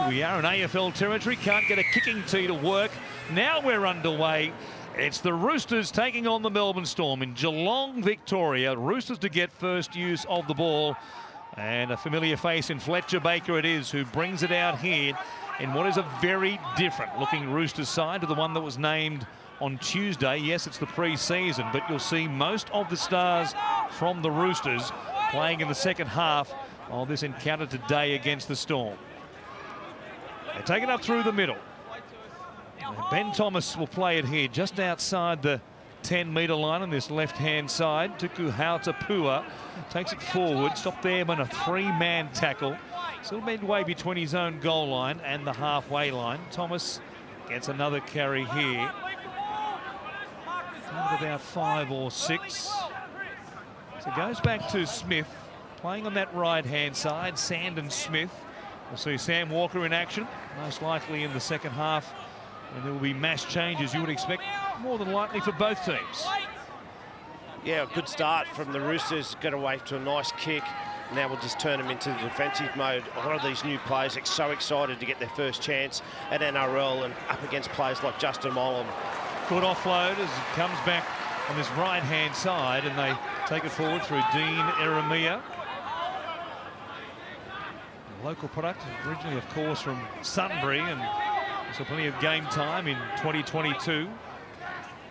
we are in AFL territory. Can't get a kicking tee to work. Now we're underway. It's the Roosters taking on the Melbourne Storm in Geelong, Victoria. Roosters to get first use of the ball. And a familiar face in Fletcher Baker it is, who brings it out here in what is a very different looking Roosters side to the one that was named on Tuesday. Yes, it's the pre-season, but you'll see most of the stars from the Roosters playing in the second half of this encounter today against the Storm. They take it up through the middle. Ben Thomas will play it here just outside the 10-metre line on this left-hand side. Tuku Hautapua takes it forward, stopped there by a three-man tackle. Still midway between his own goal line and the halfway line. Thomas gets another carry here. About 5 or 6. So goes back to Smith, playing on that right-hand side. Sandon Smith. We'll see Sam Walker in action, most likely in the second half. And there will be mass changes, you would expect, more than likely for both teams. Yeah, a good start from the Roosters. Got away to a nice kick. Now we'll just turn them into the defensive mode. A lot of these new players are so excited to get their first chance at NRL and up against players like Justin Molam. Good offload as it comes back on this right-hand side, and they take it forward through Dean Eremia. Local product, originally, of course, from Sunbury, and so plenty of game time in 2022.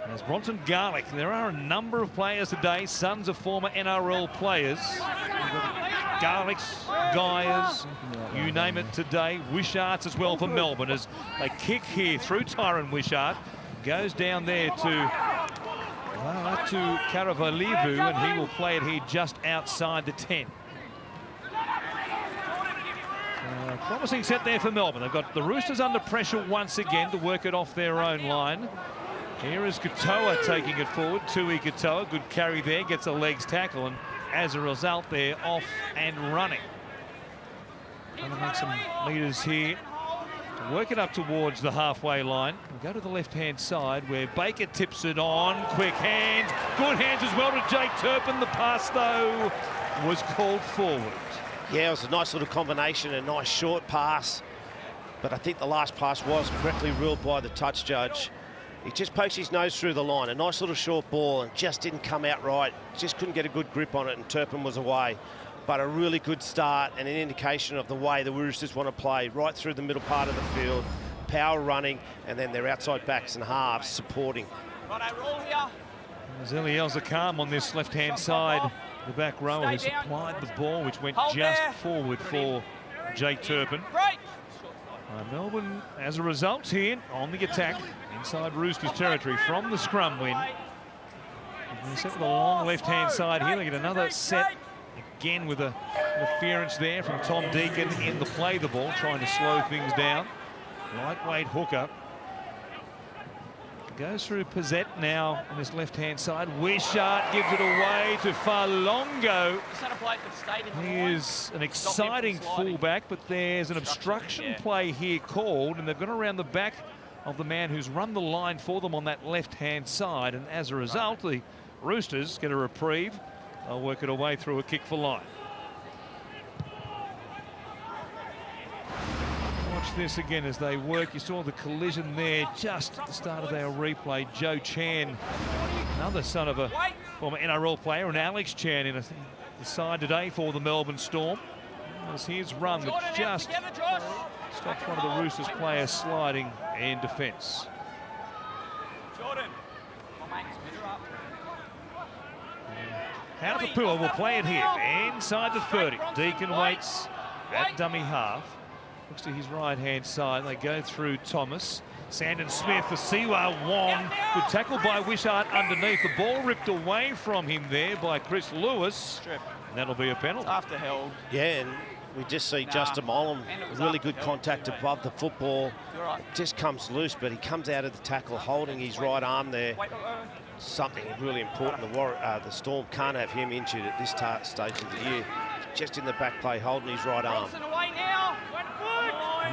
As Bronson Garlick, there are a number of players today, sons of former NRL players. Garlicks, Guyers, you name it today. Wishart's as well for Melbourne as they kick here through Tyron Wishart. Goes down there to Karavalivu, and he will play it here just outside the 10. Promising set there for Melbourne. They've got the Roosters under pressure once again to work it off their own line. Here is Katoa taking it forward. Tui Katoa, good carry there, gets a legs tackle, and as a result they're off and running. Trying to make some meters here. Work it up towards the halfway line. We'll go to the left-hand side where Baker tips it on. Quick hands. Good hands as well to Jake Turpin. The pass, though, was called forward. Yeah, it was a nice little combination, a nice short pass. But I think the last pass was correctly ruled by the touch judge. He just pokes his nose through the line. A nice little short ball and just didn't come out right. Just couldn't get a good grip on it, and Turpin was away. But a really good start and an indication of the way the Roosters want to play right through the middle part of the field. Power running, and then their outside backs and halves supporting. There's Eliel Zakam on this left-hand side. The back rower who supplied the ball, which went just forward for Jake Turpin. Melbourne, as a result here, on the attack inside Roosters territory from the scrum win. They set with a long left-hand side here. They get another set again with an interference there from Tom Deacon in the play the ball, trying to slow things down. Lightweight hooker. Goes through Pizzette now on this left-hand side. Wishart gives it away to Falongo. He is an exciting fullback, but there's an obstruction play here called, and they've gone around the back of the man who's run the line for them on that left-hand side, and as a result, the Roosters get a reprieve. They'll work it away through a kick for line. Watch this again as they work. You saw the collision there just at the start of our replay. Joe Chan, another son of a former NRL player, and Alex Chan in the side today for the Melbourne Storm. As his run that just stops one of the Roosters players sliding in defence. Hautapua will play it here inside the 30. Deacon waits at dummy half. Looks to his right-hand side. They go through Thomas. Sandon Smith for Siwa Wong. Good tackle by Wishart underneath. The ball ripped away from him there by Chris Lewis. And that'll be a penalty. After held. Yeah, and we just see Justin Molam, really good contact above the football. It just comes loose, but he comes out of the tackle holding his right arm there. Something really important. The Storm can't have him injured at this stage of the year. Just in the back play, holding his right arm.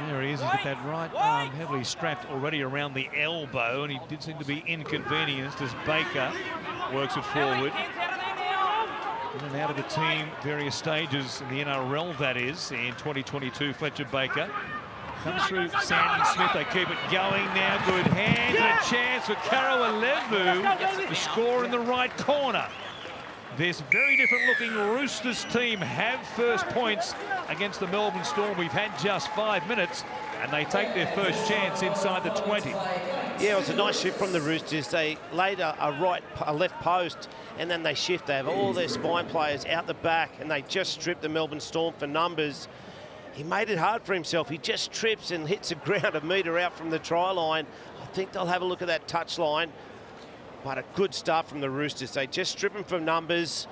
There he is. He's got that right arm heavily strapped already around the elbow, and he did seem to be inconvenienced as Baker works it forward. In and out of the team, various stages in the NRL, that is, in 2022, Fletcher Baker. Comes through Sandy Smith. They keep it going now. Good hands and a chance for Karawalevu to score in the right corner. This very different looking Roosters team have first points against the Melbourne Storm. We've had just 5 minutes and they take their first chance inside the 20. Yeah, it was a nice shift from the Roosters. They laid a left post and then they shift. They have all their spine players out the back and they just stripped the Melbourne Storm for numbers. He made it hard for himself. He just trips and hits the ground a metre out from the try line. I think they'll have a look at that touch line. But a good start from the Roosters. They just strip him for numbers.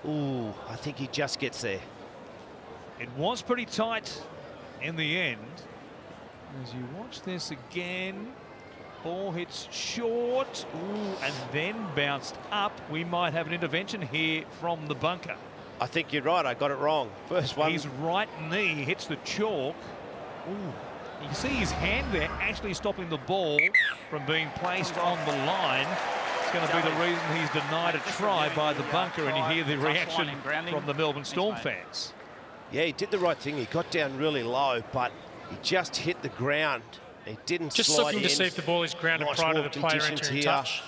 Ooh, I think he just gets there. It was pretty tight in the end. As you watch this again, ball hits short. Ooh, and then bounced up. We might have an intervention here from the bunker. I think you're right. I got it wrong. First one. His right knee hits the chalk. Ooh. You can see his hand there actually stopping the ball from being placed on the line. It's going to be the reason he's denied a try by the bunker, and you hear the reaction from the Melbourne Storm fans. Yeah, he did the right thing. He got down really low, but he just hit the ground. He didn't just slide looking in. to see if the ball is grounded Nice prior to the walk player conditions entering here. touch.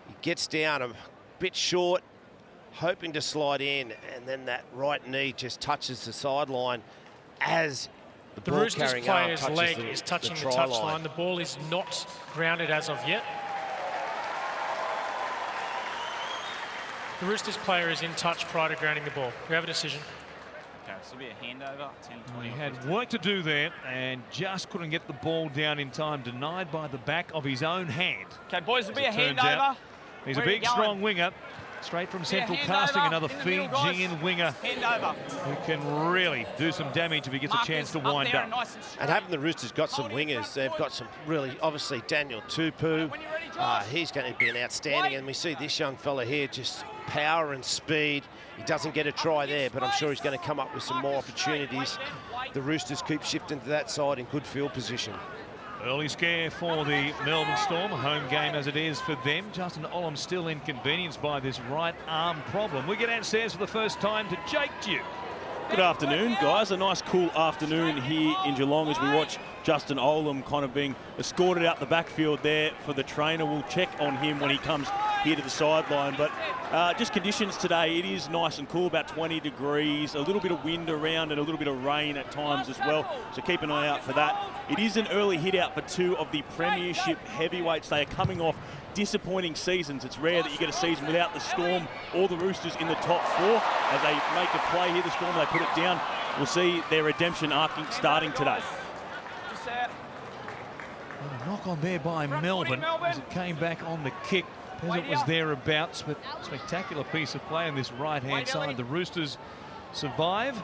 He gets down a bit short, hoping to slide in, and then that right knee just touches the sideline as the Roosters player's leg is touching the touch line. The ball is not grounded as of yet. The Roosters player is in touch prior to grounding the ball. We have a decision. Okay, so it'll be a handover, 10, 20. He had work to do there and just couldn't get the ball down in time, denied by the back of his own hand. Okay, boys, it'll be a Turns handover. out, he's a Where are you big, strong winger. Straight from Central Casting, another Fijian winger who can really do some damage if he gets a chance to wind up. And haven't the Roosters got some wingers? They've got some really, obviously Daniel Tupu. He's going to be an outstanding, and we see this young fella here, just power and speed. He doesn't get a try there, but I'm sure he's going to come up with some more opportunities. The Roosters keep shifting to that side in good field position. Early scare for the Melbourne Storm, a home game as it is for them. Justin Olam still inconvenienced by this right arm problem. We get downstairs for the first time to Jake Duke. Good afternoon, guys. A nice cool afternoon here in Geelong as we watch Justin Olam kind of being escorted out the backfield there for the trainer. We'll check on him when he comes here to the sideline. But just conditions today, it is nice and cool, about 20 degrees, a little bit of wind around and a little bit of rain at times as well. So keep an eye out for that. It is an early hit out for two of the Premiership heavyweights. They are coming off disappointing seasons. It's rare that you get a season without the Storm or the Roosters in the top four. As they make a play here, the Storm, they put it down. We'll see their redemption arcing starting today. And a knock on there by Melbourne as it came back on the kick. Peasant was thereabouts, but spectacular piece of play on this right-hand side. The Roosters survive.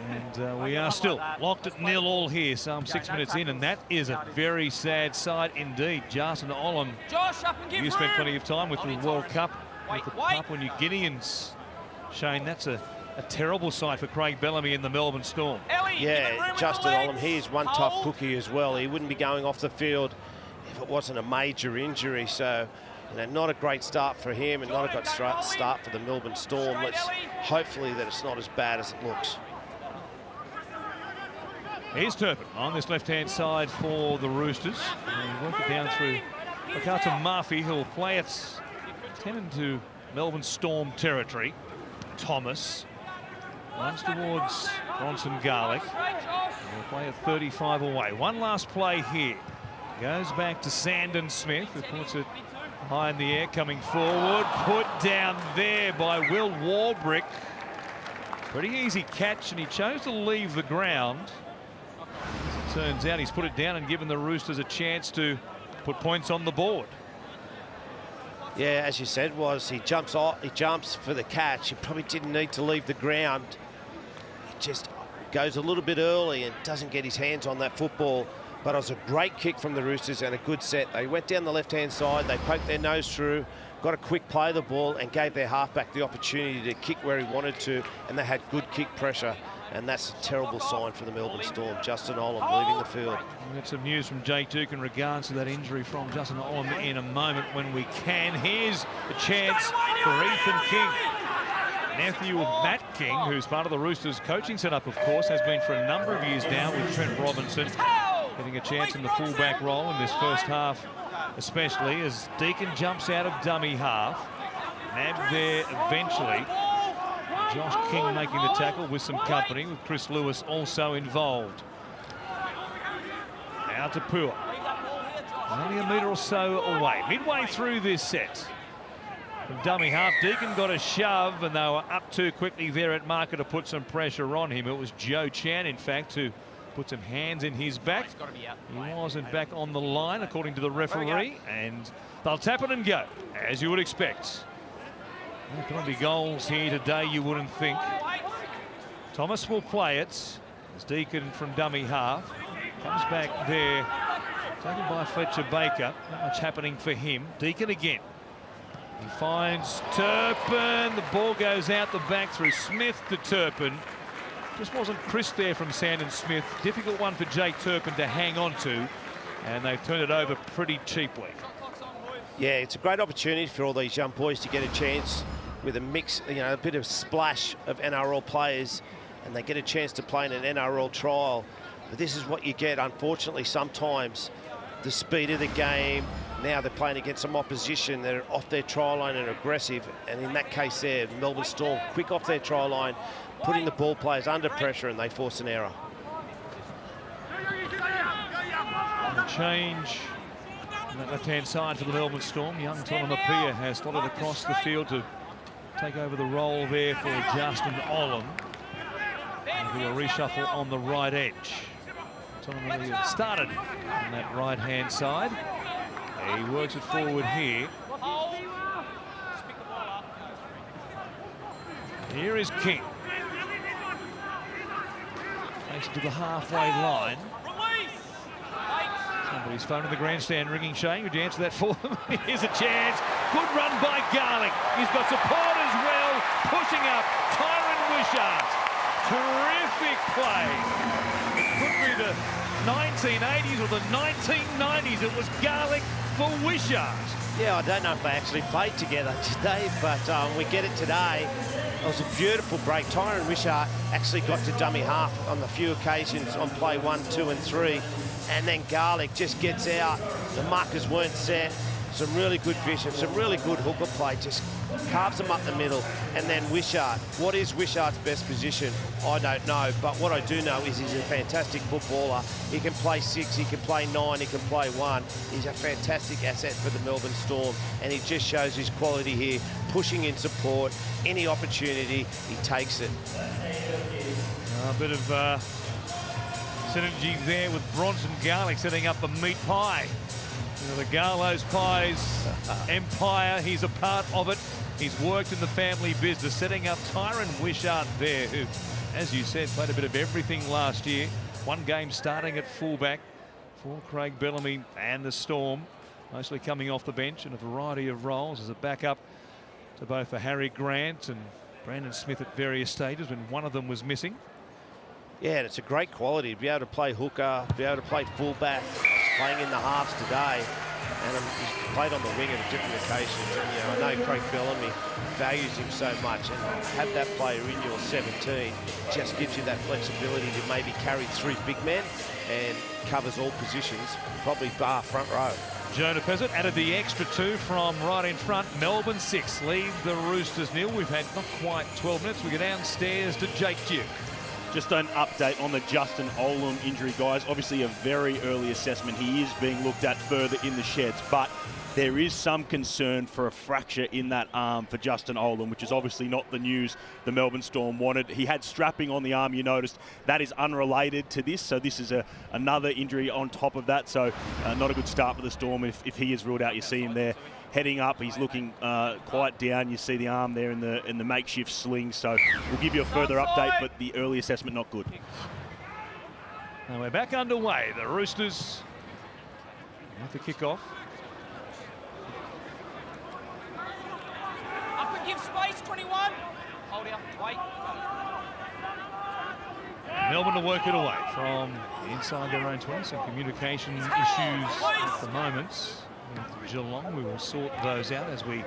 And we are still locked at 0-0 here, some 6 minutes in, and that is a very sad sight indeed. Justin Olam, you spent plenty of time with the World Cup with the Papua New Guineans. Shane, that's a terrible sight for Craig Bellamy in the Melbourne Storm. Yeah, Justin Olam, he is one tough cookie as well. He wouldn't be going off the field if it wasn't a major injury. So, you know, not a great start for him and not a good start for the Melbourne Storm. Let's hopefully that it's not as bad as it looks. Here's Turpin on this left-hand side for the Roosters. And work it down through Ricardo Murphy, who will play it 10 into Melbourne Storm territory. Thomas runs towards Bronson Garlick. We'll play at 35 away. One last play here. Goes back to Sandon Smith, who puts it high in the air, coming forward. Put down there by Will Warbrick. Pretty easy catch, and he chose to leave the ground. As it turns out, he's put it down and given the Roosters a chance to put points on the board. Yeah, as you said, he jumps for the catch. He probably didn't need to leave the ground. He just goes a little bit early and doesn't get his hands on that football. But it was a great kick from the Roosters and a good set. They went down the left-hand side, they poked their nose through, got a quick play of the ball and gave their halfback the opportunity to kick where he wanted to, and they had good kick pressure. And that's a terrible sign for the Melbourne Storm. Justin Olam leaving the field. We'll get some news from Jake Duke in regards to that injury from Justin Olam in a moment when we can. Here's a chance for Ethan King. nephew of Matt King, who's part of the Roosters coaching setup, of course, has been for a number of years now with Trent Robinson, getting a chance in the fullback role in this first half, especially as Deacon jumps out of dummy half. Nabbed there eventually. Josh King making the tackle with some company, with Chris Lewis also involved. Now to Pua. Only a metre or so away. Midway through this set. From dummy half, Deacon got a shove, and they were up too quickly there at marker to put some pressure on him. It was Joe Chan, in fact, who put some hands in his back. He wasn't back on the line, according to the referee, and they'll tap it and go, as you would expect. There can't be goals here today, you wouldn't think. Thomas will play it as Deacon from dummy half comes back there, taken by Fletcher Baker. Not much happening for him. Deacon again. He finds Turpin. The ball goes out the back through Smith to Turpin. Just wasn't crisp there from Sandon Smith. Difficult one for Jake Turpin to hang on to, and they've turned it over pretty cheaply. Yeah, it's a great opportunity for all these young boys to get a chance with a mix, you know, a bit of splash of NRL players, and they get a chance to play in an NRL trial. But this is what you get, unfortunately, sometimes. The speed of the game. Now they're playing against some opposition that are off their try line and aggressive. And in that case there, Melbourne Storm quick off their try line, putting the ball players under pressure, and they force an error. A change on that left-hand side for the Melbourne Storm. Young Tonamapia has slotted across the field to take over the role there for Justin Olam. There'll be a reshuffle on the right edge. Tonamapia started on that right-hand side. He works it forward here. Here is King. Takes it to the halfway line. Somebody's phone in the grandstand ringing. Shane, would you answer that for them? Here's a chance. Good run by Garlick. He's got support as well. Pushing up Tyron Wishart. Terrific play. It could be the 1980s or the 1990s. It was Garlick for Wishart. Yeah, I don't know if they actually played together today, but we get it today. It was a beautiful break. Tyron Wishart actually got to dummy half on a few occasions on play 1, 2 and 3. And then Garlick just gets out. The markers weren't set. Some really good vision, some really good hooker play. Just carves them up the middle. And then Wishart. What is Wishart's best position? I don't know. But what I do know is he's a fantastic footballer. He can play 6, he can play 9, he can play 1. He's a fantastic asset for the Melbourne Storm. And he just shows his quality here, pushing in support. Any opportunity, he takes it. A bit of synergy there with Bronson Garlick setting up the meat pie. You know, the Garlo's Pies empire, he's a part of it. He's worked in the family business, setting up Tyron Wishart there, who, as you said, played a bit of everything last year. One game starting at fullback for Craig Bellamy and the Storm, mostly coming off the bench in a variety of roles as a backup to both Harry Grant and Brandon Smith at various stages when one of them was missing. Yeah, and it's a great quality to be able to play hooker, be able to play fullback. Playing in the halves today, and he's played on the wing at different occasions. And you know, I know Craig Bellamy values him so much, and have that player in your 17 just gives you that flexibility to maybe carry 3 big men and covers all positions, probably bar front row. Jonah Pezzett added the extra 2 from right in front. Melbourne 6 lead the Roosters nil. We've had not quite 12 minutes. We go downstairs to Jake Duke. Just an update on the Justin Olam injury, guys. Obviously a very early assessment. He is being looked at further in the sheds, but there is some concern for a fracture in that arm for Justin Olam, which is obviously not the news the Melbourne Storm wanted. He had strapping on the arm, you noticed. That is unrelated to this, so this is another injury on top of that. So not a good start for the Storm if he is ruled out. You see him there heading up. He's looking quite down. You see the arm there in the makeshift sling. So we'll give you a further update, but the early assessment not good. And we're back underway. The Roosters with the kickoff. Up and give space, 21. Hold out, wait. Melbourne to work it away from inside their own 20. Some communication issues at the moment. with Geelong. We will sort those out as we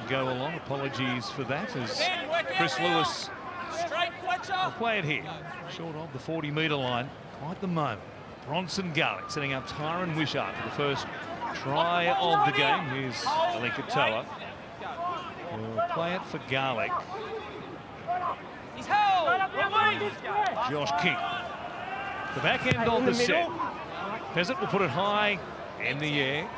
go along. Apologies for that, as Chris Lewis will play it here, short of the 40-metre line quite the moment. Bronson Garlick setting up Tyron Wishart for the first try of the game. Here's Ali Katoa. We'll play it for Garlick. Josh King. The back end of the set. Peasant will put it high in the air.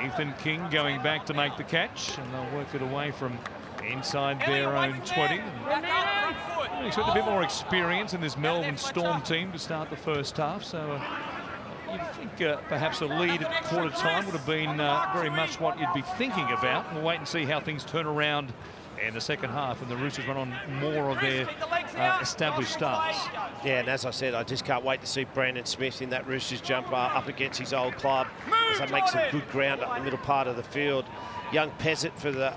Ethan King going back to make the catch, and they'll work it away from inside their own 20. I expect a bit more experience in this Melbourne Storm team to start the first half, so you'd think perhaps a lead at quarter time would have been very much what you'd be thinking about. We'll wait and see how things turn around in the second half, and the Roosters run on more of their established stars. Yeah, and as I said, I just can't wait to see Brandon Smith in that Roosters jumper up against his old club, as they make some good ground up the middle part of the field. Young Peasant for the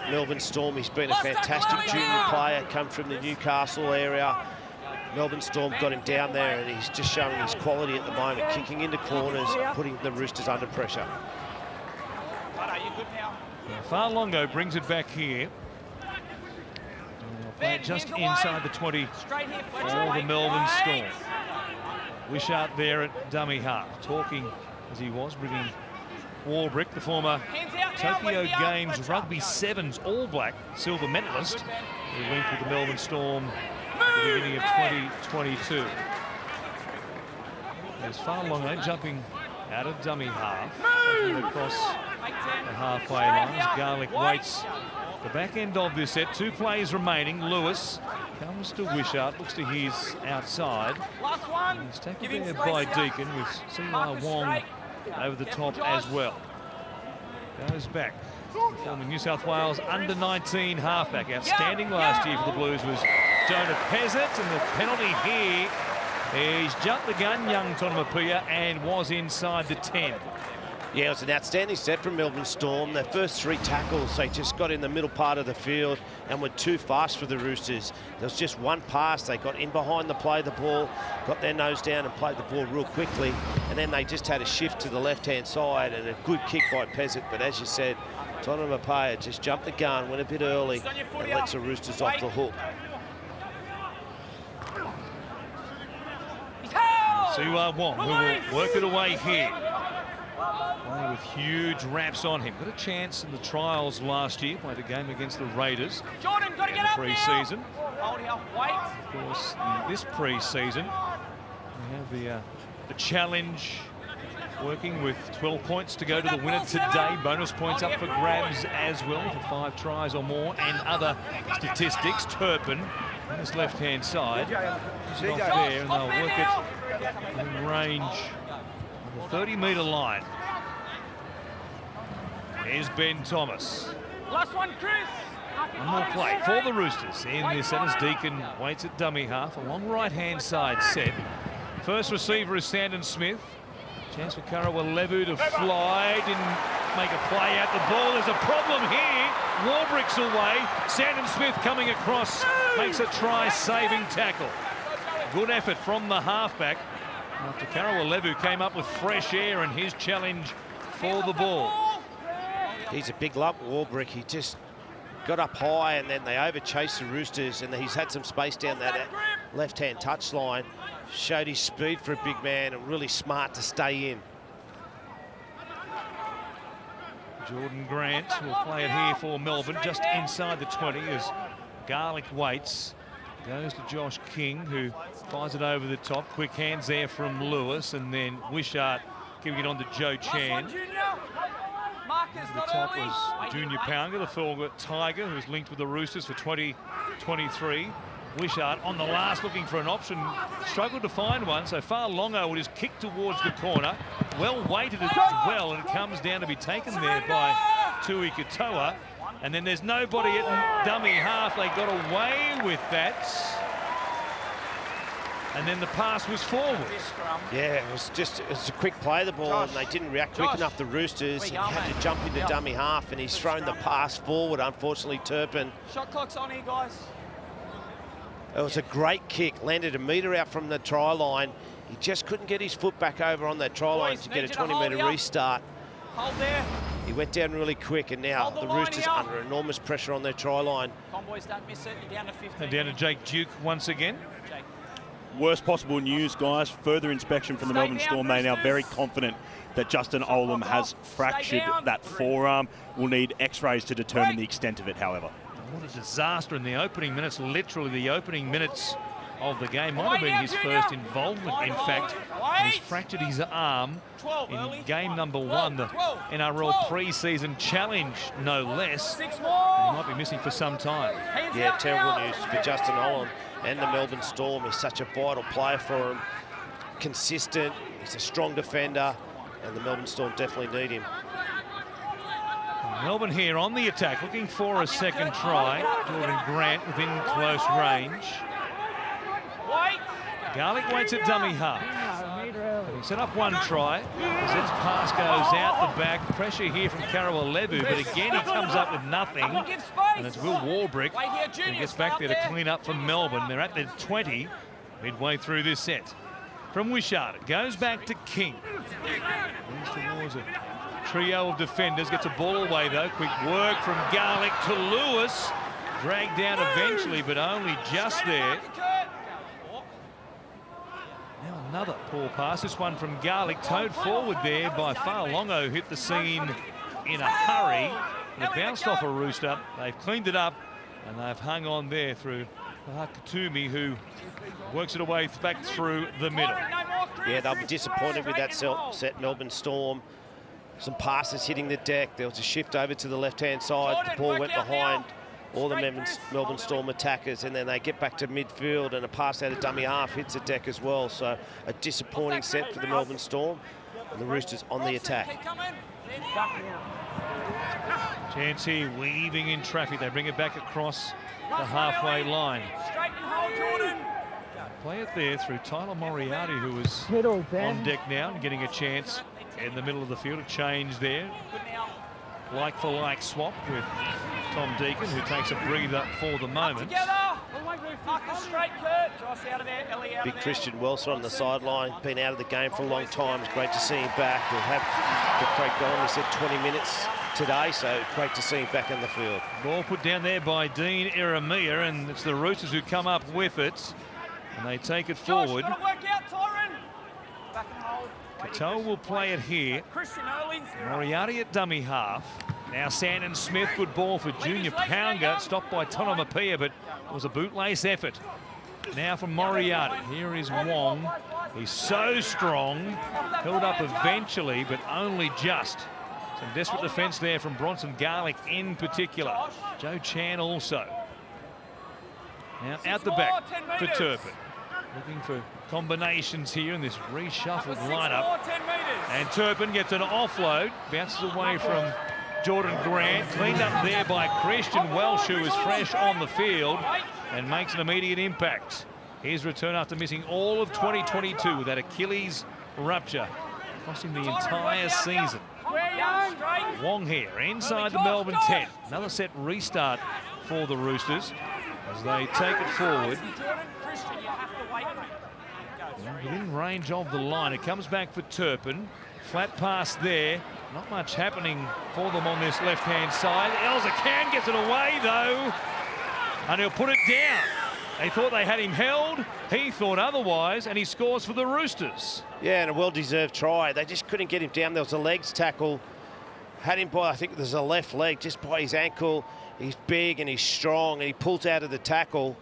Melbourne Storm. He's been a fantastic junior player, come from the Newcastle area. Melbourne Storm got him down there, and he's just showing his quality at the moment, kicking into corners, putting the Roosters under pressure. Farlongo brings it back here. Play it just inside the 20 for the Melbourne Storm. Wishart there at dummy half, talking as he was, bringing Warbrick, the former Tokyo Games Rugby Sevens All Black silver medalist, who linked with the Melbourne Storm at the beginning of 2022. There's Farlongo jumping out of dummy half, across the halfway line as Garlick waits the back end of this set. 2 plays remaining. Lewis comes to Wishart, looks to his outside. He's taken there by Deacon with Siwa Wong over the top as well. Goes back. Former New South Wales under-19 halfback. Outstanding last year for the Blues was Jonah Peasant, and the penalty here. He's jumped the gun, young Tonumapuia, and was inside the 10. Yeah, it was an outstanding set from Melbourne Storm. Their first 3 tackles, they just got in the middle part of the field and were too fast for the Roosters. There was just one pass. They got in behind the play, the ball, got their nose down and played the ball real quickly. And then they just had a shift to the left-hand side and a good kick by Peasant. But as you said, Tonumapuia just jumped the gun, went a bit early, and lets the Roosters off the hook. Siwa Wong, who will work it away here. Playing with huge wraps on him. Got a chance in the trials last year. Played a game against the Raiders in the pre-season. Of course, in this pre-season, we have the challenge working with 12 points to go to the winner today. Bonus points up for grabs as well for 5 tries or more, and other statistics. Turpin on his left-hand side. He's off there, and they'll work it in range of the 30-metre line. Here's Ben Thomas. Last one, Chris. One more play for the Roosters in this set as Deacon waits at dummy half. A long right-hand side set. First receiver is Sandon Smith. Chance for Karawalevu to fly. Didn't make a play at the ball. There's a problem here. Warbrick's away. Sandon Smith coming across. Makes a try-saving tackle. Good effort from the halfback. After Karawalevu came up with fresh air in his challenge for the ball. He's a big lump, Warbrick. He just got up high and then they overchased the Roosters, and he's had some space down that left-hand touchline. Showed his speed for a big man and really smart to stay in. Jordan Grant will play it here for Melbourne, just inside the 20 as Garlick waits. Goes to Josh King, who fires it over the top. Quick hands there from Lewis, and then Wishart giving it on to Joe Chan. The top was Junior Pounger, the former Tiger, who's linked with the Roosters for 2023. Wishart on the last looking for an option, struggled to find one, so Farlongo will just kick towards the corner. Well weighted as well, and it comes down to be taken there by Tui Katoa. And then there's nobody at dummy half. They got away with that. And then the pass was forward. Yeah, it was a quick play of the ball, and they didn't react quick enough, the Roosters. He had to jump into dummy half, and he's thrown the pass forward, unfortunately, Turpin. Shot clock's on here, guys. It was a great kick, landed a metre out from the try line. He just couldn't get his foot back over on that try line to get a 20-metre restart. Hold there. He went down really quick, and now Hold the the line Roosters here. under enormous pressure on their try line. Convoys, don't miss it. You're down to 15. And down to Jake Duke once again. Jake. Worst possible news, guys. Further inspection from the Stay Melbourne down, Storm. They are now Roosters. very confident that Justin Olam has fractured down. that forearm. We'll need x-rays to determine the extent of it, however. What a disaster in the opening minutes, literally the opening minutes of the game. Might have been his first involvement, in fact. He's fractured his arm in game number 1, the NRL pre-season challenge, no less. Six He more. might be missing for some time. Hands Yeah, out terrible now. news for Justin Olam and the Melbourne Storm. He's such a vital player for him. Consistent, he's a strong defender, and the Melbourne Storm definitely need him. Melbourne here on the attack, looking for a second try. Jordan Grant within close range. Wait. Garlick waits at dummy half. He set up one try. His pass goes out the back. Pressure here from Karawalevu, but again he comes up with nothing. Give space. And it's Will Warbrick Wait here, who Junior. gets back there to clean up for Melbourne. They're at their 20 midway through this set. From Wishart, it goes back to King. Moves towards a trio of defenders, gets a ball away though. Quick work from Garlick to Lewis. Dragged down eventually, but only just there. Now another poor pass, this one from Garlick, towed forward there by Fa'alongo, hit the scene in a hurry. And it bounced off a Rooster. They've cleaned it up and they've hung on there through Katumi, who works it away back through the middle. Yeah, they'll be disappointed with that set, Melbourne Storm. Some passes hitting the deck. There was a shift over to the left-hand side. The ball went behind all the Melbourne Storm attackers, and then they get back to midfield, and a pass out of dummy half hits the deck as well. So a disappointing set for the Melbourne Storm, and the Roosters on the attack. Chance here, weaving in traffic. They bring it back across the halfway line. Straight and hold, Jordan. Play it there through Tyler Moriarty, who is on deck now and getting a chance in the middle of the field. A change there. Good now. Like for like swap with Tom Deacon, who takes a breather for the moment. Together. Marcus straight, Kurt. Josh out of there. Ellie out Big of there. Christian Welser on the sideline, been out of the game for a long time. It's great to see him back. We'll have for Craig Bellamy said 20 minutes today, so great to see him back on the field. Ball put down there by Dean Eremia, and it's the Roosters who come up with it. And they take it forward. Josh, gotta work out, Tyron. Back and hold. Cato will play it here. Christian Erlings. Moriarty at dummy half. Now Sandon Smith, good ball for Junior Pounger. Stopped by Tonomapia, but it was a bootlace effort. Now from Moriarty. Here is Wong. He's so strong. Held up eventually, but only just. Some desperate defence there from Bronson Garlick in particular. Joe Chan also. Now out the back for Turpin. Looking for combinations here in this reshuffled lineup. And Turpin gets an offload. Bounces away from Jordan Grant. Cleaned up there by Christian Welsh, who is fresh on the field and makes an immediate impact. His return after missing all of 2022 with that Achilles rupture, costing the entire season. Wong here inside the Melbourne 10. Another set restart for the Roosters as they take it forward. Within range of the line, it comes back for Turpin. Flat pass there. Not much happening for them on this left-hand side. Elzakan gets it away though, and he'll put it down. They thought they had him held. He thought otherwise, and he scores for the Roosters. Yeah, and a well-deserved try. They just couldn't get him down. There was a legs tackle. Had him by, I think there's a left leg, just by his ankle. He's big and he's strong, and he pulls out of the tackle.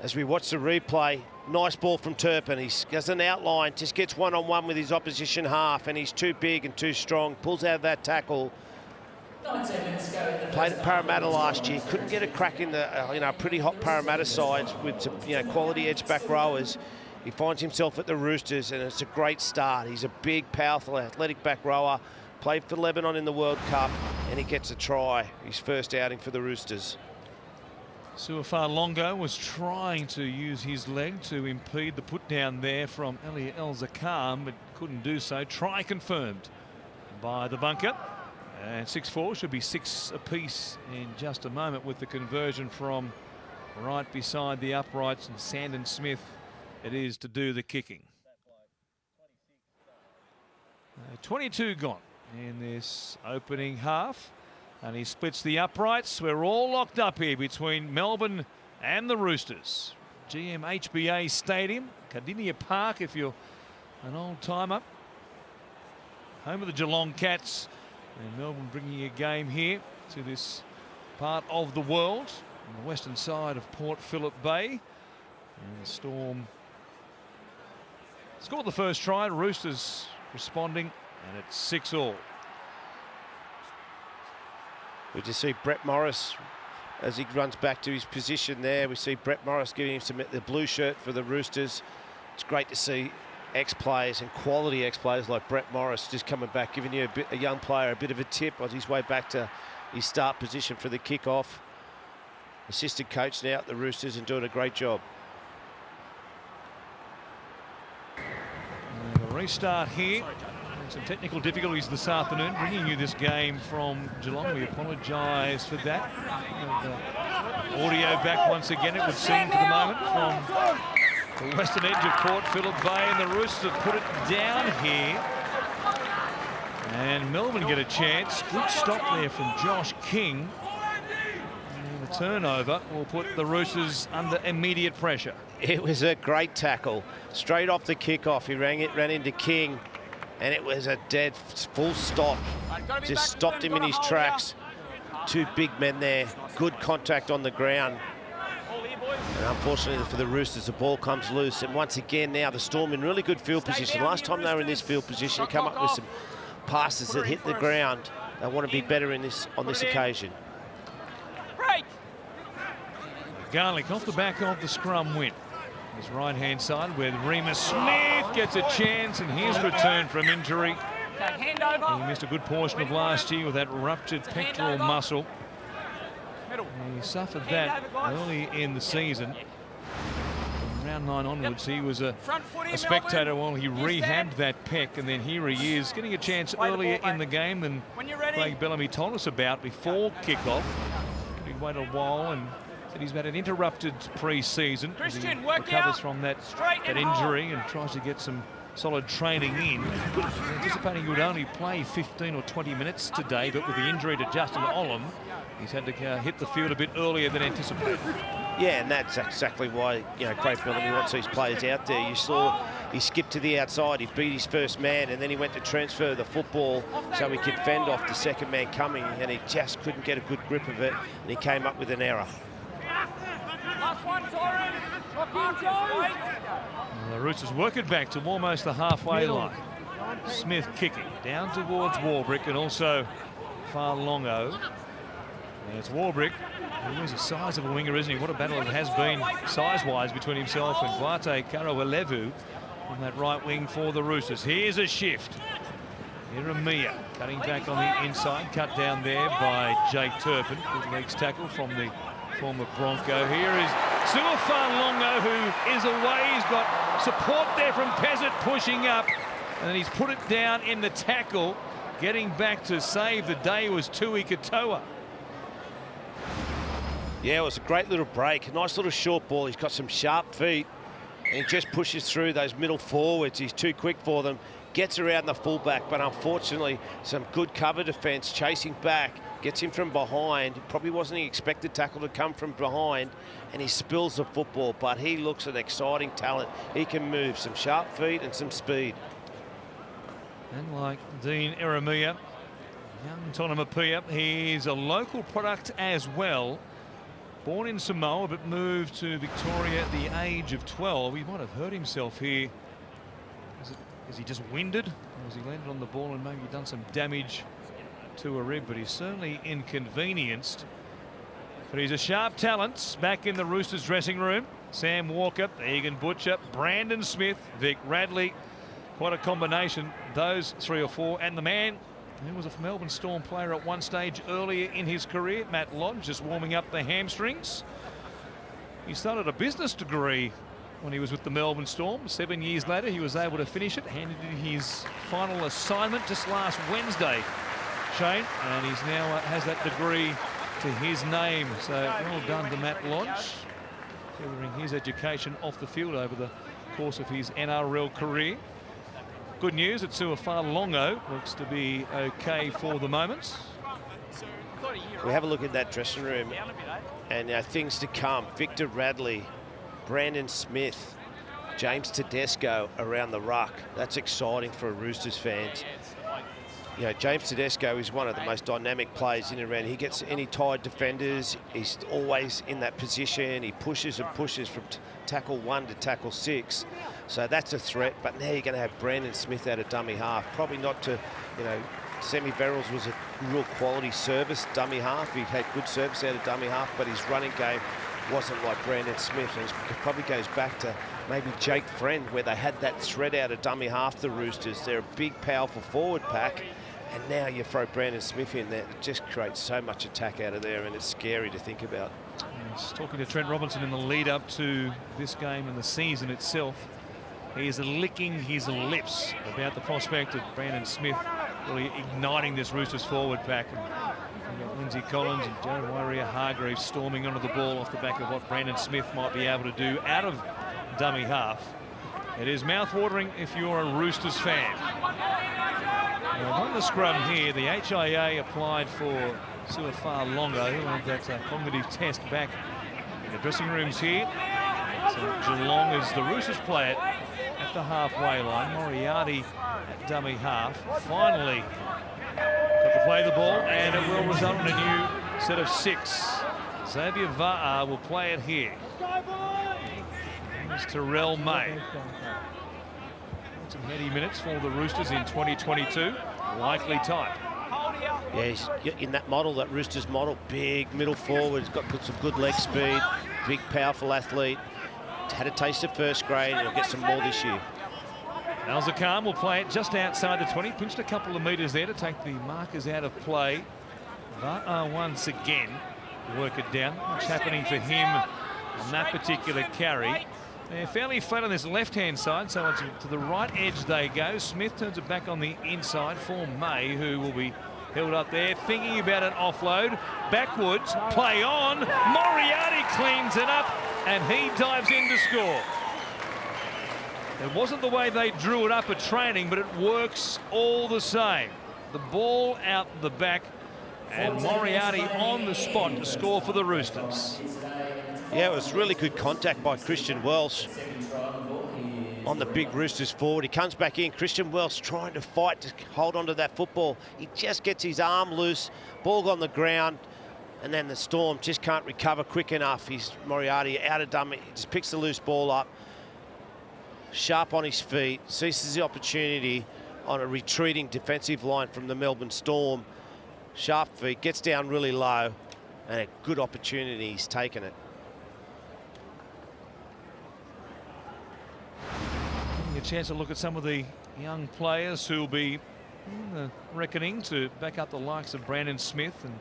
As we watch the replay, nice ball from Turpin. He has an outline, just gets one-on-one with his opposition half, and he's too big and too strong. Pulls out of that tackle. Played at Parramatta last year. Couldn't get a crack in the pretty hot Parramatta sides with some quality edge back rowers. He finds himself at the Roosters, and it's a great start. He's a big, powerful, athletic back rower. Played for Lebanon in the World Cup, and he gets a try. His first outing for the Roosters. Suafa'alongo was trying to use his leg to impede the put down there from Elia Elzakan, but couldn't do so. Try confirmed by the bunker. And 6-4 should be 6 apiece in just a moment with the conversion from right beside the uprights, and Sandon Smith it is to do the kicking. 22 gone in this opening half. And he splits the uprights. We're all locked up here between Melbourne and the Roosters. GMHBA Stadium, Cardinia Park if you're an old timer. Home of the Geelong Cats. And Melbourne bringing a game here to this part of the world on the western side of Port Phillip Bay. And the Storm scored the first try. Roosters responding, and it's 6-all. We just see Brett Morris as he runs back to his position there. We see Brett Morris giving him the blue shirt for the Roosters. It's great to see ex-players and quality ex-players like Brett Morris just coming back, giving you a young player a bit of a tip on his way back to his start position for the kickoff. Assistant coach now at the Roosters and doing a great job. And the restart here. Some technical difficulties this afternoon, bringing you this game from Geelong. We apologise for that. Audio back once again, it would seem, for the moment, from the western edge of Port Phillip Bay, and the Roosters have put it down here. And Melbourne get a chance. Good stop there from Josh King. And the turnover will put the Roosters under immediate pressure. It was a great tackle. Straight off the kickoff, he ran into King. And it was a dead full stop. Just stopped him in his tracks. Two big men there. Good contact on the ground. And unfortunately for the Roosters, the ball comes loose. And once again, now the Storm in really good field position. Last time they were in this field position, come up with some passes that hit the ground. They want to be better in this on this occasion. Garlick off the back of the scrum win. His right-hand side where Remus Smith gets a chance, and here's return from injury. He missed a good portion of last year with that ruptured pectoral muscle. He suffered that early in the season. From round 9 onwards, he was a spectator while he rehabbed that pec, and then here he is getting a chance earlier in the game than Craig Bellamy told us about before kickoff. He waited a while and said he's had an interrupted pre-season. He recovers from that injury and tries to get some solid training in. Anticipating he would only play 15 or 20 minutes today, but with the injury to Justin Olam, he's had to hit the field a bit earlier than anticipated. Yeah, and that's exactly why, Craig Bellamy wants these players out there. You saw he skipped to the outside, he beat his first man, and then he went to transfer the football so he could fend off the second man coming, and he just couldn't get a good grip of it, and he came up with an error. The Roosters work it back to almost the halfway line. Smith kicking down towards Warbrick and also Farlongo. And it's Warbrick, who is the size of a winger, isn't he? What a battle it has been size-wise between himself and Vate Karawalevu on that right wing for the Roosters. Here's a shift. Iramia cutting back on the inside, cut down there by Jake Turpin. Good legs tackle from the former Bronco. Here is Suafarlongo, who is away. He's got support there from Pezzett pushing up, and he's put it down in the tackle. Getting back to save the day was Tui Katoa. Yeah, it was a great little break. A nice little short ball. He's got some sharp feet, and he just pushes through those middle forwards. He's too quick for them. Gets around the fullback, but unfortunately, some good cover defence chasing back. Gets him from behind. Probably wasn't an expected tackle to come from behind, and he spills the football, but he looks an exciting talent. He can move, some sharp feet and some speed. And like Dean Iramia, young Tonamapia, he's a local product as well. Born in Samoa, but moved to Victoria at the age of 12. He might have hurt himself here. Is he just winded? Or has he landed on the ball and maybe done some damage to a rib? But he's certainly inconvenienced. But he's a sharp talent back in the Roosters dressing room. Sam Walker, Egan Butcher, Brandon Smith, Vic Radley. Quite a combination, those three or four. And the man who was a Melbourne Storm player at one stage earlier in his career, Matt Lodge, just warming up the hamstrings. He started a business degree when he was with the Melbourne Storm. 7 years later, he was able to finish it, handed in his final assignment just last Wednesday, Shane, and he's now has that degree to his name. So well done to Matt Lodge, furthering his education off the field over the course of his NRL career. Good news that Suafa'alongo looks to be okay for the moment. We have a look at that dressing room, and things to come. Victor Radley, Brandon Smith, James Tedesco around the ruck. That's exciting for Roosters fans. You know, James Tedesco is one of the most dynamic players in and around. He gets any tired defenders. He's always in that position. He pushes and pushes from tackle 1 to tackle 6. So that's a threat. But now you're going to have Brandon Smith out of dummy half. Probably not to, you know, Semi Verrills was a real quality service dummy half. He had good service out of dummy half, but his running game wasn't like Brandon Smith. And it probably goes back to maybe Jake Friend, where they had that threat out of dummy half, the Roosters. They're a big, powerful forward pack. And now you throw Brandon Smith in there. It just creates so much attack out of there, and it's scary to think about. Yes, talking to Trent Robinson in the lead up to this game and the season itself, he is licking his lips about the prospect of Brandon Smith really igniting this Roosters forward pack. And you've got Lindsay Collins and Joe Wairua-Hargreaves storming onto the ball off the back of what Brandon Smith might be able to do out of dummy half. It is mouth-watering if you're a Roosters fan. Now, on the scrum here, the HIA applied for Suafa'alongo, who had that cognitive test back in the dressing rooms here. So Geelong as the Roosters play it at the halfway line. Moriarty at dummy half. Finally got to play the ball, and it will result in a new set of 6. Xavier Va'a will play it here. There's Terrell May. Some heady minutes for the Roosters in 2022. Likely type. Yeah, he's in that model, that Roosters model. Big middle forward. He's got some good leg speed. Big, powerful athlete. Had a taste of first grade, and he'll get some more this year. Al-Zakam will play it just outside the 20. Pinched a couple of metres there to take the markers out of play. Va'a once again work it down. What's happening for him on that particular carry? They're fairly flat on this left-hand side, so it's to the right edge they go. Smith turns it back on the inside for May, who will be held up there, thinking about an offload. Backwards, play on. Moriarty cleans it up, and he dives in to score. It wasn't the way they drew it up at training, but it works all the same. The ball out the back, and Moriarty on the spot to score for the Roosters. Yeah, it was really good contact by Christian Welsh on the big Roosters forward. He comes back in. Christian Welsh trying to fight to hold on to that football. He just gets his arm loose, ball on the ground, and then the Storm just can't recover quick enough. He's Moriarty out of dummy. He just picks the loose ball up, sharp on his feet, seizes the opportunity on a retreating defensive line from the Melbourne Storm. Sharp feet, gets down really low, and a good opportunity. He's taken it. A chance to look at some of the young players who will be in the reckoning to back up the likes of Brandon Smith and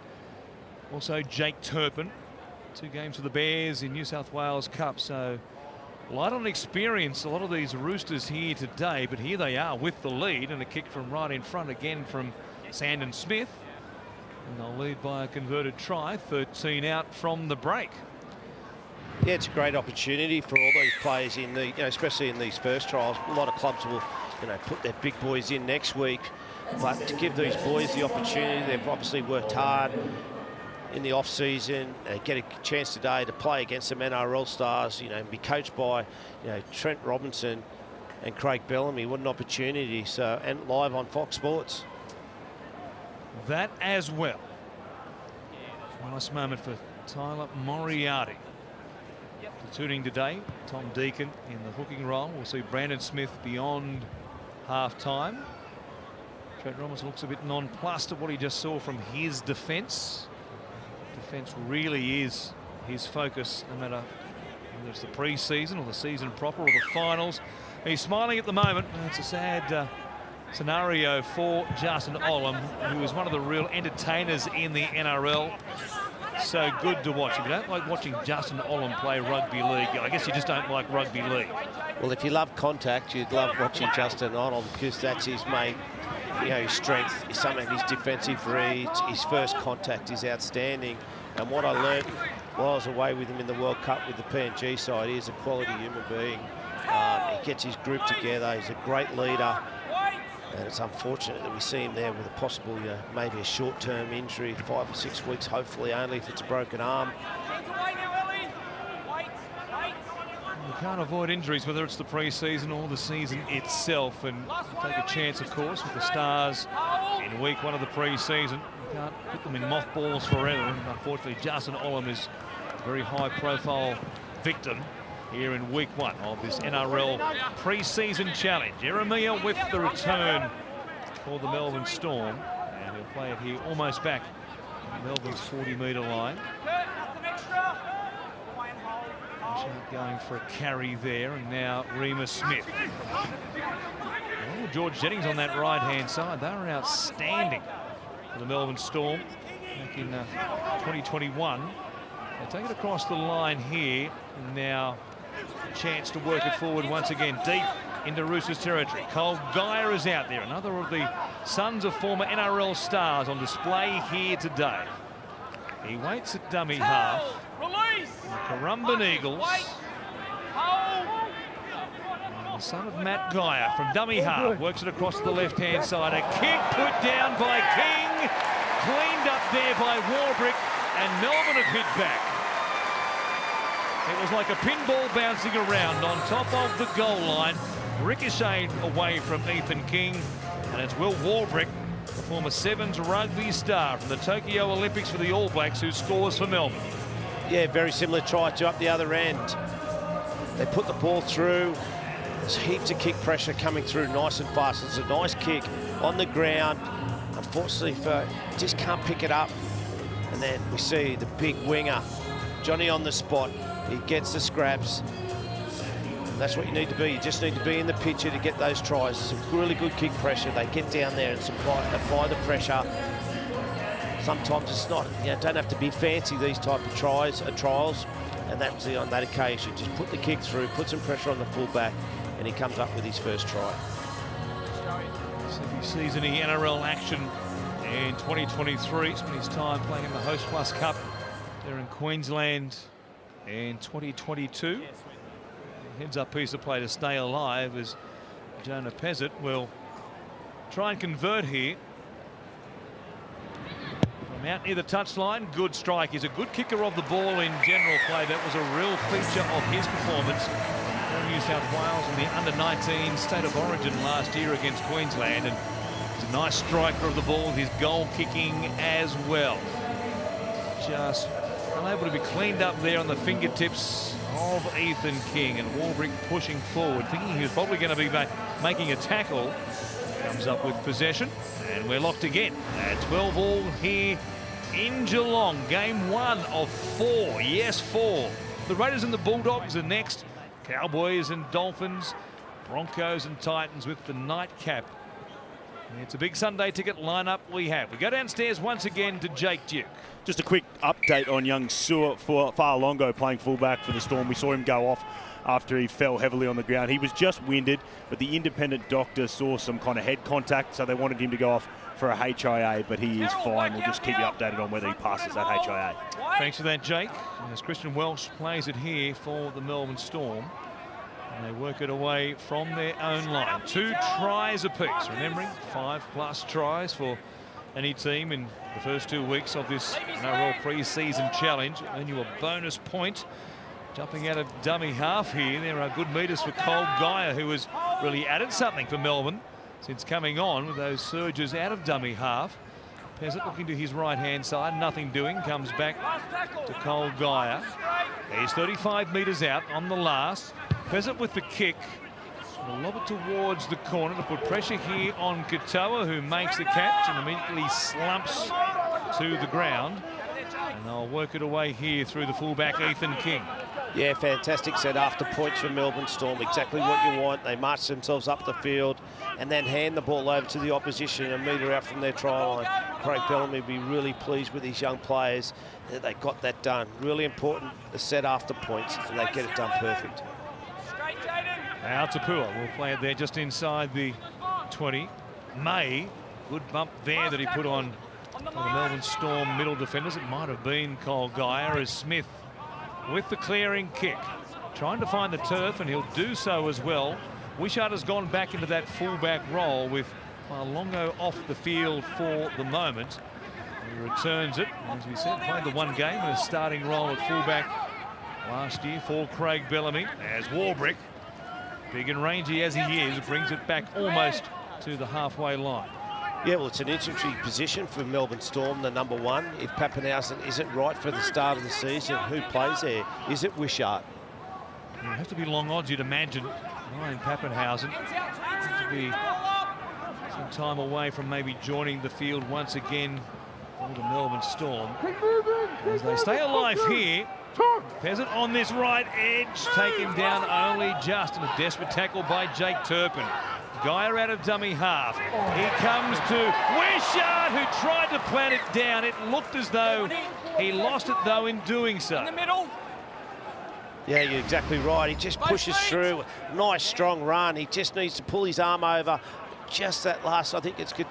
also Jake Turpin. 2 games for the Bears in New South Wales Cup, so light on experience, a lot of these Roosters here today, but here they are with the lead, and a kick from right in front again from Sandon Smith, and they'll lead by a converted try, 13 out from the break. Yeah, it's a great opportunity for all these players in the, especially in these first trials. A lot of clubs will, put their big boys in next week. But to give these boys the opportunity, they've obviously worked hard in the off-season, get a chance today to play against some NRL stars, and be coached by, Trent Robinson and Craig Bellamy. What an opportunity. So, and live on Fox Sports. That as well. Nice moment for Tyler Moriarty. Platooning today, Tom Deacon in the hooking role. We'll see Brandon Smith beyond half-time. Trent Robinson looks a bit nonplussed at what he just saw from his defence. Defence really is his focus, no matter whether it's the pre-season or the season proper or the finals. He's smiling at the moment. It's a sad scenario for Justin Olam, who is one of the real entertainers in the NRL. So good to watch. If you don't like watching Justin Olam play rugby league, I guess you just don't like rugby league. Well, if you love contact, you'd love watching Justin Olam, because that's his main, his strength. Some of his defensive reads, his first contact is outstanding. And what I learned while I was away with him in the World Cup with the PNG side, he is a quality human being. He gets his group together. He's a great leader. And it's unfortunate that we see him there with a possible, maybe a short-term injury, 5 or 6 weeks, hopefully only if it's a broken arm. You can't avoid injuries, whether it's the pre-season or the season itself, and take a chance, of course, with the Stars in week 1 of the pre-season. You can't put them in mothballs forever, and unfortunately Justin Olam is a very high-profile victim here in week 1 of this NRL pre-season challenge. Jeremiah with the return for the Melbourne Storm, and he'll play it here almost back on Melbourne's 40-metre line. Going for a carry there, and now Remus Smith. Oh, George Jennings on that right-hand side. They were outstanding for the Melbourne Storm back in 2021. They take it across the line here, and now a chance to work it forward once again, deep into Roosters territory. Cole Geyer is out there, another of the sons of former NRL stars on display here today. He waits at dummy half. Release! The Currumbin Eagles. The son of Matt Geyer from dummy half works it across the left-hand side. A kick put down by King, cleaned up there by Warbrick, and Melbourne have hit back. It was like a pinball bouncing around on top of the goal line, ricocheted away from Ethan King, and it's Will Warbrick, the former Sevens rugby star from the Tokyo Olympics for the All Blacks, who scores for Melbourne. Yeah, very similar try to up the other end. They put the ball through. There's heaps of kick pressure coming through nice and fast. It's a nice kick on the ground. Unfortunately, just can't pick it up. And then we see the big winger, Johnny on the spot. He gets the scraps. That's what you need to be. You just need to be in the picture to get those tries. Some really good kick pressure. They get down there and apply the pressure. Sometimes it's not, don't have to be fancy, these type of trials, and that's on that occasion. Just put the kick through, put some pressure on the fullback, and he comes up with his first try. Second season in NRL action in 2023. Spent his time playing in the Host Plus Cup there in Queensland in 2022. Heads up piece of play to stay alive as Jonah Pezzett will try and convert here. From out near the touchline, good strike. He's a good kicker of the ball in general play. That was a real feature of his performance for New South Wales in the under-19 State of Origin last year against Queensland. And he's a nice striker of the ball with his goal kicking as well. Just unable to be cleaned up there on the fingertips of Ethan King, and Warbrick pushing forward, thinking he was probably going to be making a tackle. Comes up with possession, and we're locked again at 12-all here in Geelong. Game 1 of 4. Yes, 4. The Raiders and the Bulldogs are next. Cowboys and Dolphins, Broncos and Titans with the nightcap. It's a big Sunday ticket lineup we have. We go downstairs once again to Jake Duke. Just a quick update on young Sewer for Farlongo playing fullback for the Storm. We saw him go off after he fell heavily on the ground. He was just winded, but the independent doctor saw some kind of head contact, so they wanted him to go off for a HIA, but he is fine. We'll just keep you updated on whether he passes that HIA. Thanks for that, Jake. As Christian Welsh plays it here for the Melbourne Storm. And they work it away from their own line. 2 tries apiece. Remembering 5+ tries for any team in the first 2 weeks of this NRL pre-season challenge. Earn you a bonus point. Jumping out of dummy half here, there are good meters for Cole Geyer, who has really added something for Melbourne since coming on with those surges out of dummy half. Pezzett looking to his right-hand side, nothing doing, comes back to Cole Geyer. He's 35 metres out on the last. Pezzett with the kick. Will lob it towards the corner to put pressure here on Katoa, who makes the catch and immediately slumps to the ground. And they'll work it away here through the fullback, Ethan King. Yeah, fantastic set after points for Melbourne Storm. Exactly what you want. They march themselves up the field and then hand the ball over to the opposition a metre out from their try line. Craig Bellamy will be really pleased with these young players that they got that done. Really important, the set after points, and they get it done perfect. Now Tapua will play it there just inside the 20. May, good bump there that he put on the Melbourne Storm middle defenders. It might have been Cole Geyer as Smith with the clearing kick. Trying to find the turf, and he'll do so as well. Wishart has gone back into that fullback role with Longo off the field for the moment. He returns it. As we said, played the one game in a starting role at fullback last year for Craig Bellamy. As Warbrick, big and rangy as he is, brings it back almost to the halfway line. Yeah, well, it's an infantry position for Melbourne Storm, the number 1. If Pappenhausen isn't right for the start of the season, who plays there? Is it Wishart? It would have to be long odds, you'd imagine. Ryan Pappenhausen to be some time away from maybe joining the field once again for the Melbourne Storm. As they stay alive here, Peasant on this right edge, taken down only just in a desperate tackle by Jake Turpin. Geyer out of dummy half. He comes to Wishart, who tried to plant it down. It looked as though he lost it, though, in doing so. In the middle. Yeah, you're exactly right. He just pushes through. Nice, strong run. He just needs to pull his arm over. Just that last, I think it's good.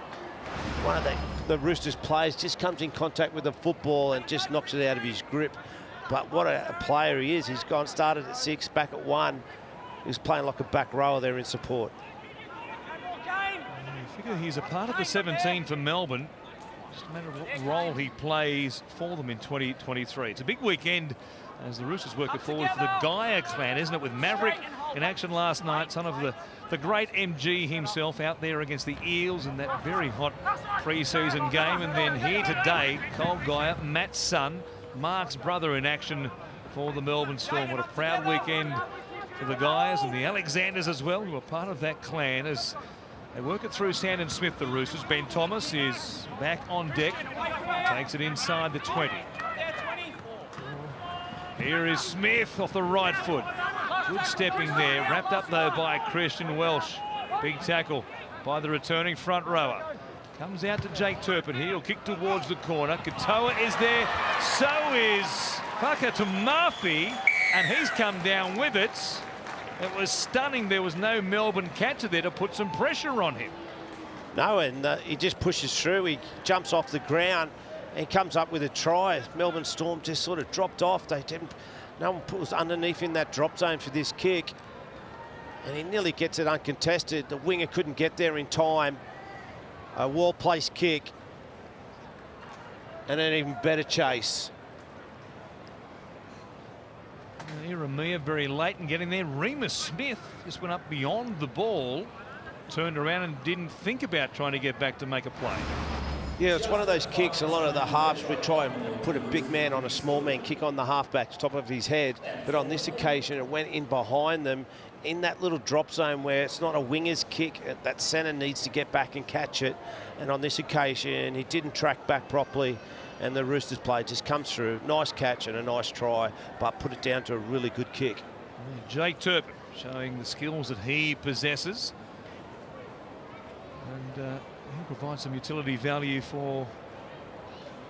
One of the Roosters players just comes in contact with the football and just knocks it out of his grip. But what a player he is. He's started at 6, back at 1. He's playing like a back rower there in support. I figure he's a part of the 17 for Melbourne. Just a matter of what role he plays for them in 2023. It's a big weekend as the Roosters work it forward for the Geyer clan, isn't it? With Maverick in action last night, son of the great MG himself, out there against the Eels in that very hot pre-season game. And then here today, Cole Geyer, Matt's son, Mark's brother, in action for the Melbourne Storm. What a proud weekend for the Geyers and the Alexanders as well, who are part of that clan as they work it through Sandon Smith, the Roosters. Ben Thomas is back on deck, takes it inside the 20. Here is Smith off the right foot. Good stepping there, wrapped up though by Christian Welsh. Big tackle by the returning front rower. Comes out to Jake Turpin. He'll kick towards the corner. Katoa is there. So is Fakatamafi, and he's come down with it. It was stunning. There was no Melbourne catcher there to put some pressure on him. No, and he just pushes through. He jumps off the ground and comes up with a try. Melbourne Storm just sort of dropped off. No one was underneath in that drop zone for this kick. And he nearly gets it uncontested. The winger couldn't get there in time. A well-placed kick. And an even better chase. Iramia very late in getting there. Remus Smith just went up beyond the ball, turned around and didn't think about trying to get back to make a play. Yeah, it's one of those kicks. A lot of the halves would try and put a big man on a small man, kick on the halfback's top of his head. But on this occasion, it went in behind them in that little drop zone where it's not a winger's kick. That centre needs to get back and catch it. And on this occasion, he didn't track back properly. And the Roosters play just comes through. Nice catch and a nice try, but put it down to a really good kick. Jake Turpin showing the skills that he possesses. And he'll provide some utility value for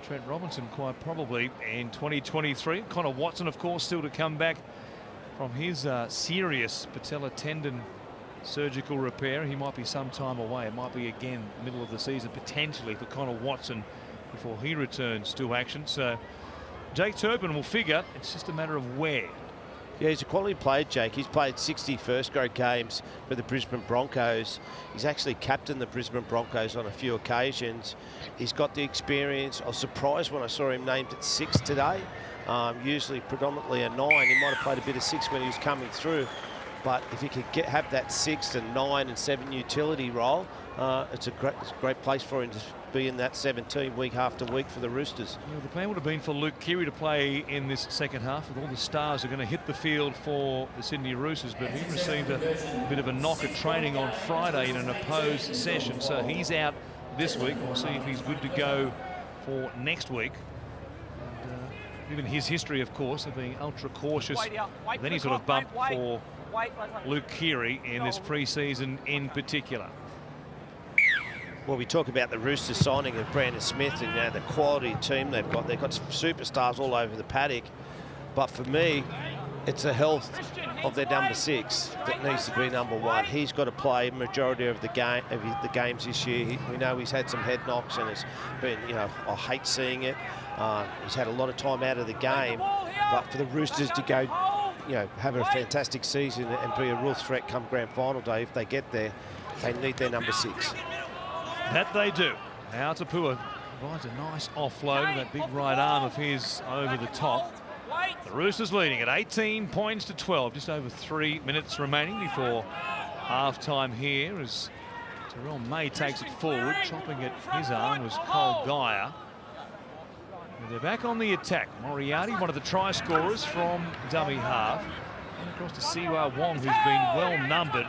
Trent Robinson quite probably in 2023. Connor Watson, of course, still to come back from his serious patella tendon surgical repair. He might be some time away. It might be again middle of the season potentially for Connor Watson before he returns to action. So Jake Turpin will figure. It's just a matter of where. Yeah, he's a quality player, Jake. He's played 60 first-grade games for the Brisbane Broncos. He's actually captained the Brisbane Broncos on a few occasions. He's got the experience. I was surprised when I saw him named at 6 today. Usually predominantly a 9. He might have played a bit of 6 when he was coming through. But if he could have that 6 and 9 and 7 utility role, it's a great place for him to be in that 17 week after week for the Roosters. Yeah, the plan would have been for Luke Keary to play in this second half with all the stars who are going to hit the field for the Sydney Roosters, but he received a bit of a knock at training on Friday in an opposed session, so he's out this week. We'll see if he's good to go for next week. And, given his history, of course, of being ultra cautious, then he sort of bumped for Luke Keary in this pre-season in particular. Well, we talk about the Roosters signing of Brandon Smith and the quality team they've got. They've got superstars all over the paddock. But for me, it's the health of their number 6 that needs to be number 1. He's got to play majority of the games this year. We know he's had some head knocks and it's been, I hate seeing it. He's had a lot of time out of the game. But for the Roosters to go, have a fantastic season and be a real threat come grand final day, if they get there, they need their number 6. That they do. Now Tapua provides a nice offload, that big right arm of his over the top. The Roosters leading at 18 points to 12, just over 3 minutes remaining before half-time here as Terrell May takes it forward. Chopping at his arm was Cole Geyer. They're back on the attack. Moriarty, one of the try scorers from dummy half. And across to Siwa Wong, who's been well numbered.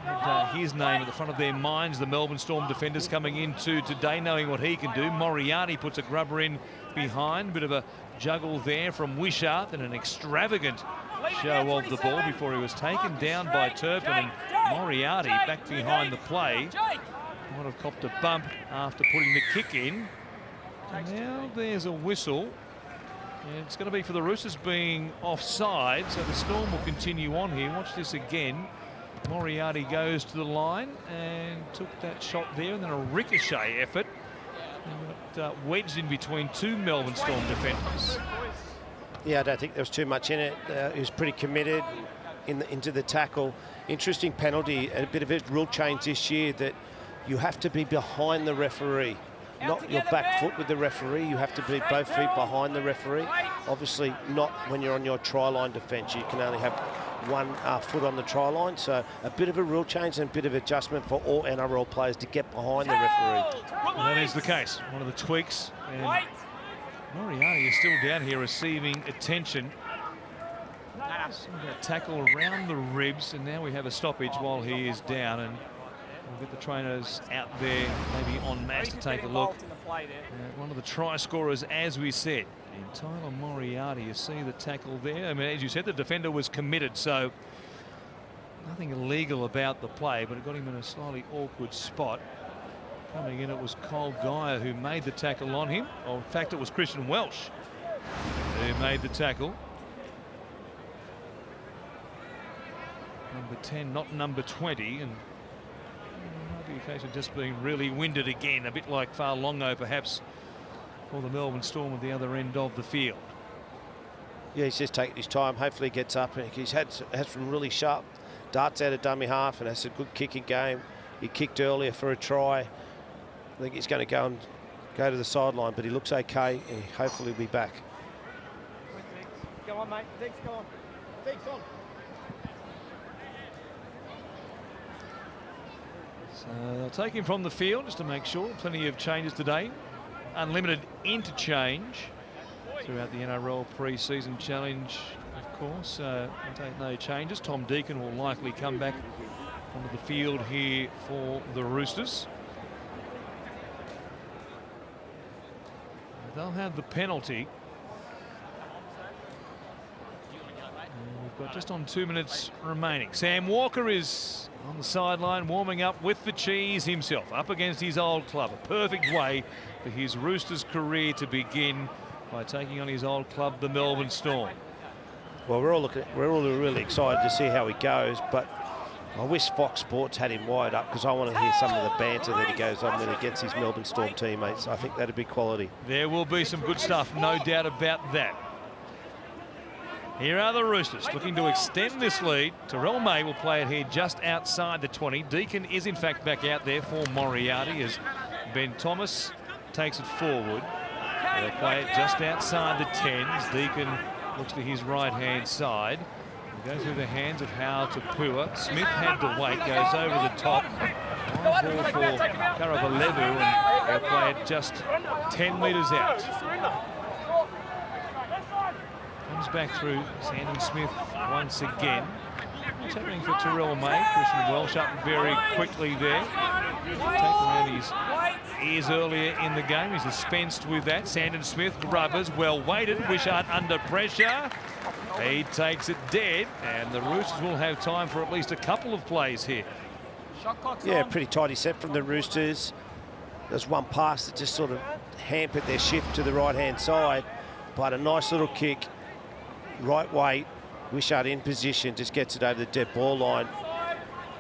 Had his name at the front of their minds, the Melbourne Storm defenders coming into today, knowing what he can do. Moriarty puts a grubber in behind. Bit of a juggle there from Wishart and an extravagant show of the ball before he was taken down by Turpin, and Moriarty back behind the play. Might have copped a bump after putting the kick in. And now there's a whistle. And it's going to be for the Roosters being offside, so the Storm will continue on here. Watch this again. Moriarty goes to the line and took that shot there, and then a ricochet effort. And got wedged in between two Melbourne Storm defenders. Yeah, I don't think there was too much in it. He was pretty committed into the tackle. Interesting penalty, a bit of a rule change this year that you have to be behind the referee. Not your back foot with the referee. You have to be both feet behind the referee. Obviously not when you're on your try line defence. You can only have one foot on the try line. So a bit of a rule change and a bit of adjustment for all NRL players to get behind the referee. And that is the case. One of the tweaks. And Moriarty is still down here receiving attention. Some of that tackle around the ribs, and now we have a stoppage while he is down, and we'll get the trainers out there maybe en masse to take a look. One of the try scorers, as we said, in Tyler Moriarty. You see the tackle there. I mean, as you said, the defender was committed, so nothing illegal about the play, but it got him in a slightly awkward spot. Coming in, it was Cole Geyer who made the tackle on him. Or in fact, it was Christian Welsh who made the tackle. Number 10, not number 20, and it might be a case of just being really winded again, a bit like Farlongo perhaps for the Melbourne Storm at the other end of the field. Yeah, he's just taking his time. Hopefully he gets up. He's had some really sharp darts out of dummy half and has a good kicking game. He kicked earlier for a try. I think he's going to go to the sideline, but he looks okay, and hopefully he'll be back. Go on, mate. Thanks, go on. Thanks on. So they'll take him from the field just to make sure. Plenty of changes today. Unlimited interchange throughout the NRL pre-season challenge, of course. Take no changes. Tom Deacon will likely come back onto the field here for the Roosters. They'll have the penalty. We've got just on 2 minutes remaining. Sam Walker is on the sideline warming up with the cheese himself, up against his old club. A perfect way for his Roosters career to begin by taking on his old club, the Melbourne Storm. Well, we're all really excited to see how he goes, but I wish Fox Sports had him wired up, because I want to hear some of the banter that he goes on when he gets his Melbourne Storm teammates. I think that'd be quality. There will be some good stuff, no doubt about that. Here are the Roosters looking to extend this lead. Terrell May will play it here just outside the 20. Deacon is in fact back out there for Moriarty as Ben Thomas takes it forward. They'll play it just outside the 10 as Deacon looks to his right-hand side. He'll go through the hands of Howard Tapua. Smith had to wait, goes over the top. Ball for Karavalevu, and they'll play it just 10 metres out. Comes back through Sandon Smith once again. What's happening for Terrell May? Christian Welsh up very quickly there. Taken around his ears earlier in the game. He's dispensed with that. Sandon Smith, grubbers, well weighted. Wishart under pressure. He takes it dead, and the Roosters will have time for at least a couple of plays here. Yeah, pretty tidy set from the Roosters. There's one pass that just sort of hampered their shift to the right-hand side, but a nice little kick. Right weight, Wishart in position, just gets it over the dead ball line.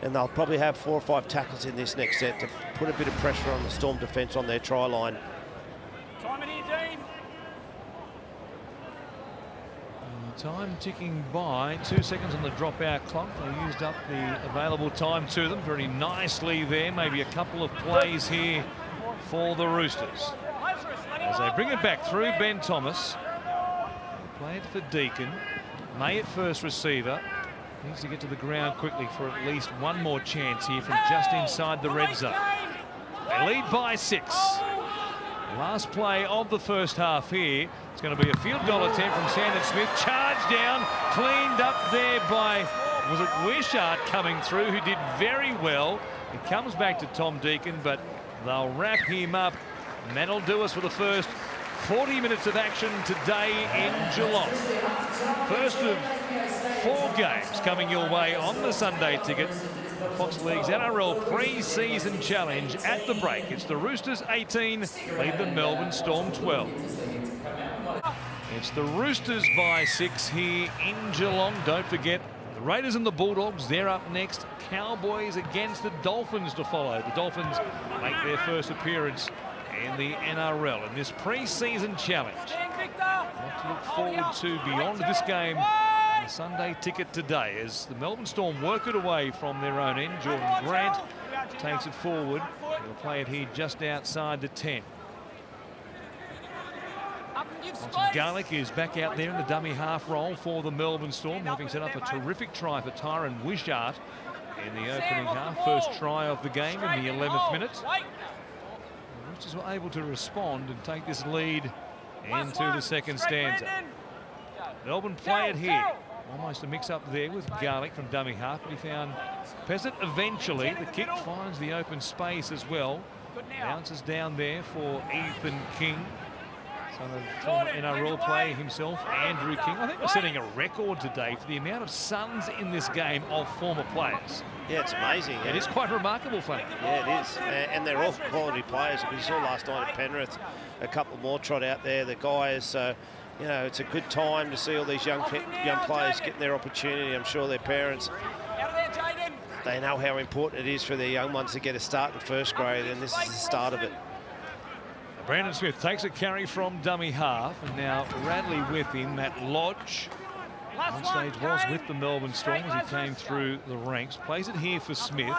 And they'll probably have 4 or 5 tackles in this next set to put a bit of pressure on the Storm defence on their try line. Time ticking by, 2 seconds on the dropout clock. They used up the available time to them very nicely there. Maybe a couple of plays here for the Roosters. As they bring it back through Ben Thomas. Play it for Deacon. May at first receiver. Needs to get to the ground quickly for at least one more chance here from just inside the red zone. They lead by 6. Last play of the first half here. It's going to be a field goal attempt from Sandon Smith. Charged down, cleaned up there by, was it Wishart coming through, who did very well. It comes back to Tom Deacon, but they'll wrap him up. And that'll do us for the first 40 minutes of action today in Geelong. First of 4 games coming your way on the Sunday ticket. Fox League's NRL pre-season challenge at the break. It's the Roosters 18, lead the Melbourne Storm 12. It's the Roosters by 6 here in Geelong. Don't forget, the Raiders and the Bulldogs, they're up next. Cowboys against the Dolphins to follow. The Dolphins make their first appearance in the NRL in this pre-season challenge. What to look forward to beyond this game. The Sunday ticket today as the Melbourne Storm work it away from their own end. Jordan Grant takes it forward. He'll play it here just outside the 10. Garlick is back out there in the dummy half role for the Melbourne Storm, having set up a terrific try for Tyron Wishart in the opening half. First try of the game in the 11th minute. The Roosters were able to respond and take this lead into the second stanza. Melbourne play it here. Almost a mix-up there with Garlick from dummy half, but he found Peasant eventually. The kick finds the open space as well. Bounces down there for Ethan King. Son of former NRL player himself, Andrew King. I think we're setting a record today for the amount of sons in this game of former players. Yeah, it's amazing. It is quite remarkable, Frank. Yeah, it is. And they're all quality players. We saw last night at Penrith, a couple more trot out there. The guys, you know, it's a good time to see all these young players getting their opportunity. I'm sure their parents, they know how important it is for their young ones to get a start in first grade, and this is the start of it. Brandon Smith takes a carry from dummy half, and now Radley with him. Matt Lodge on stage was with the Melbourne Storm as he came through the ranks. Plays it here for Smith.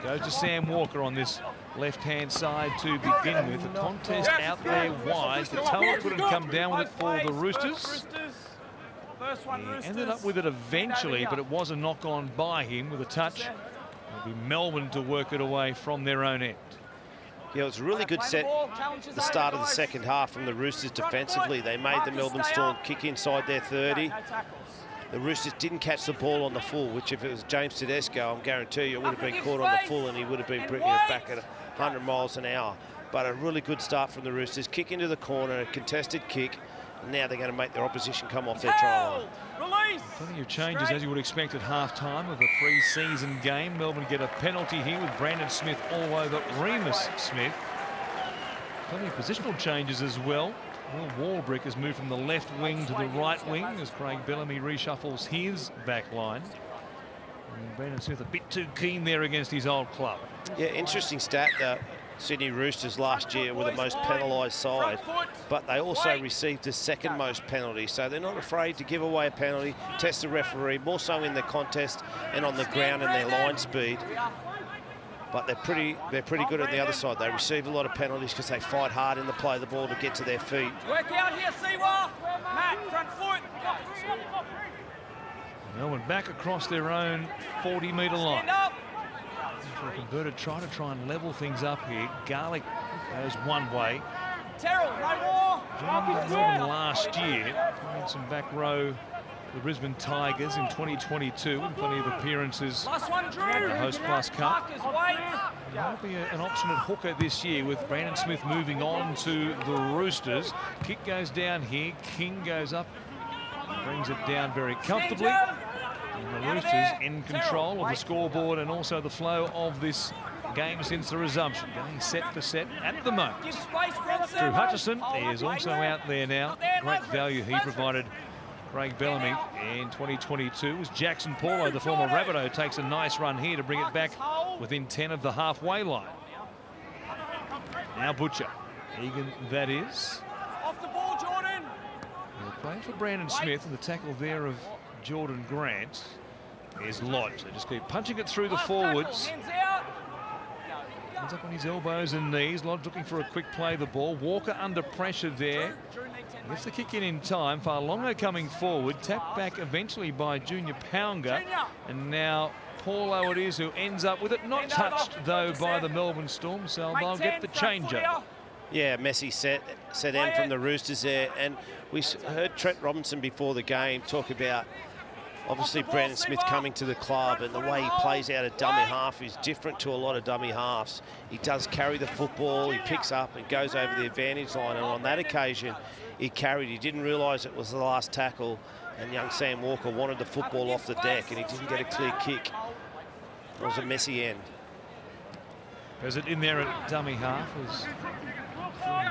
Goes to Sam Walker on this left-hand side to begin with. The contest out there wide. The Tower couldn't come down with it for the Roosters. He ended up with it eventually, but it was a knock-on by him with a touch. It'll be Melbourne to work it away from their own end. Yeah, it was a really good set at the start of the second half from the Roosters defensively. They made the Melbourne Storm kick inside their 30. The Roosters didn't catch the ball on the full, which if it was James Tedesco, I'm guarantee you it would have been caught on the full and he would have been bringing it back at 100 miles an hour. But a really good start from the Roosters. Kick into the corner, a contested kick. Now they're going to make their opposition come off their try line. Plenty of changes as you would expect at half-time of a pre-season game. Melbourne get a penalty here with Brandon Smith all over Remus Smith. Plenty of positional changes as well. Will Warbrick has moved from the left wing to the right wing as Craig Bellamy reshuffles his back line. And Brandon Smith a bit too keen there against his old club. Yeah, interesting stat. Sydney Roosters last year were the most penalised side, but they also received the second most penalties, so they're not afraid to give away a penalty, test the referee, more so in the contest and on the ground and their line speed. But they're pretty good on the other side. They receive a lot of penalties because they fight hard in the play of the ball to get to their feet. Work out here, Siwa. Matt, front foot. Melbourne back across their own 40-metre line. For a converted try to and level things up here. Garlick goes one way. Terrell, no more. Joined Melbourne last year. Played some back row for the Brisbane Tigers in 2022 and plenty of appearances in the Host Plus Cup. Might be an option at hooker this year with Brandon Smith moving on to the Roosters. Kick goes down here. King goes up. Brings it down very comfortably. And the Roosters in control of the scoreboard and also the flow of this game since the resumption. Going set for set at the moment. Drew Hutchison is also out there now. Great value he provided Craig Bellamy in 2022. As Jackson Paulo, the former Rabbitoh, takes a nice run here to bring it back within 10 of the halfway line. Now Butcher. Egan, that is. Off the ball, Jordan. He'll Playing for Brandon Smith, and the tackle there of Jordan Grant is lodged. They just keep punching it through the forwards. Hands up on his elbows and knees. Lodge looking for a quick play the ball. Walker under pressure there. Gets the kick in time. Farlongo coming forward. Tapped back eventually by Junior Pounga. And now Paulo it is who ends up with it. Not touched, though, by the Melbourne Storm. So they'll get the changeover. Yeah, messy set end from the Roosters there. And we heard Trent Robinson before the game talk about, obviously, Brandon Smith coming to the club, and the way he plays out a dummy half is different to a lot of dummy halves. He does carry the football, he picks up and goes over the advantage line, and on that occasion, he carried. He didn't realise it was the last tackle, and young Sam Walker wanted the football off the deck, and he didn't get a clear kick. It was a messy end. Is it in there at dummy half as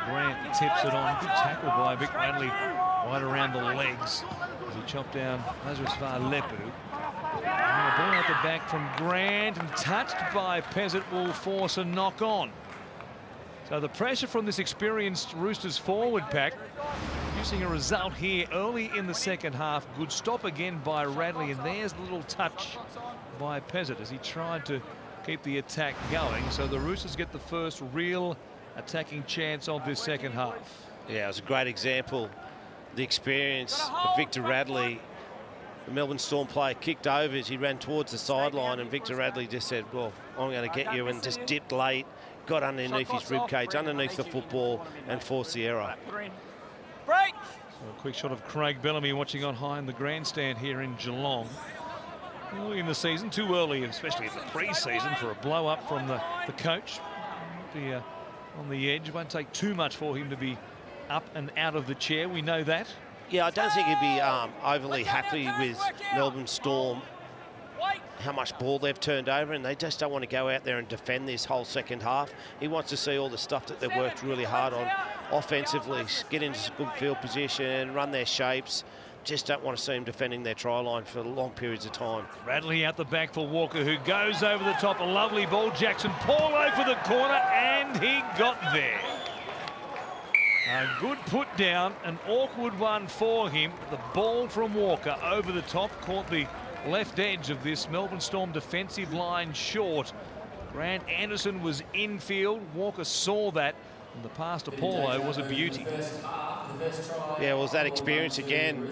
Grant tips it on. Good tackle by Vic Radley right around the legs as he chopped down Lazarus Lepu. And the ball at the back from Grant, and touched by Pezzett will force a knock on. So the pressure from this experienced Roosters forward pack producing a result here early in the second half. Good stop again by Radley, and there's a little touch by Pezzett as he tried to keep the attack going. So the Roosters get the first real attacking chance of this second half. Yeah, it was a great example. The experience of Victor Radley. The Melbourne Storm player kicked over as he ran towards the sideline, and Victor Radley just said, well, I'm going to get you, and just dipped late, got underneath his ribcage, underneath the football, and forced the error. Break! So a quick shot of Craig Bellamy watching on high in the grandstand here in Geelong. Early in the season, too early, especially in the pre-season, for a blow-up from the coach. On the edge, it won't take too much for him to be up and out of the chair. We know that. Yeah, I don't think he'd be overly happy with Melbourne Storm, how much ball they've turned over, and they just don't want to go out there and defend this whole second half. He wants to see all the stuff that they've worked really hard on offensively, get into good field position, run their shapes. Just don't want to see him defending their try line for long periods of time. Radley out the back for Walker, who goes over the top. A lovely ball. Jackson Paulo for the corner, and he got there. A good put down, an awkward one for him. The ball from Walker over the top caught the left edge of this Melbourne Storm defensive line short. Grant Anderson was infield. Walker saw that, and the pass to Paulo was a beauty. Yeah, it was that experience again.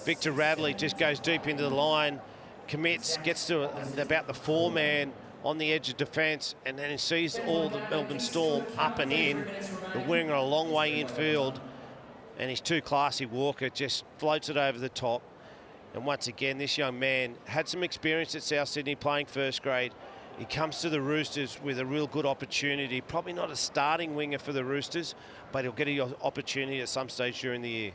Victor Radley just goes deep into the line, commits, gets to about the four-man on the edge of defence, and then he sees all the Melbourne Storm up and in. The winger a long way infield, and his too classy Walker just floats it over the top. And once again, this young man had some experience at South Sydney playing first grade. He comes to the Roosters with a real good opportunity. Probably not a starting winger for the Roosters, but he'll get an opportunity at some stage during the year.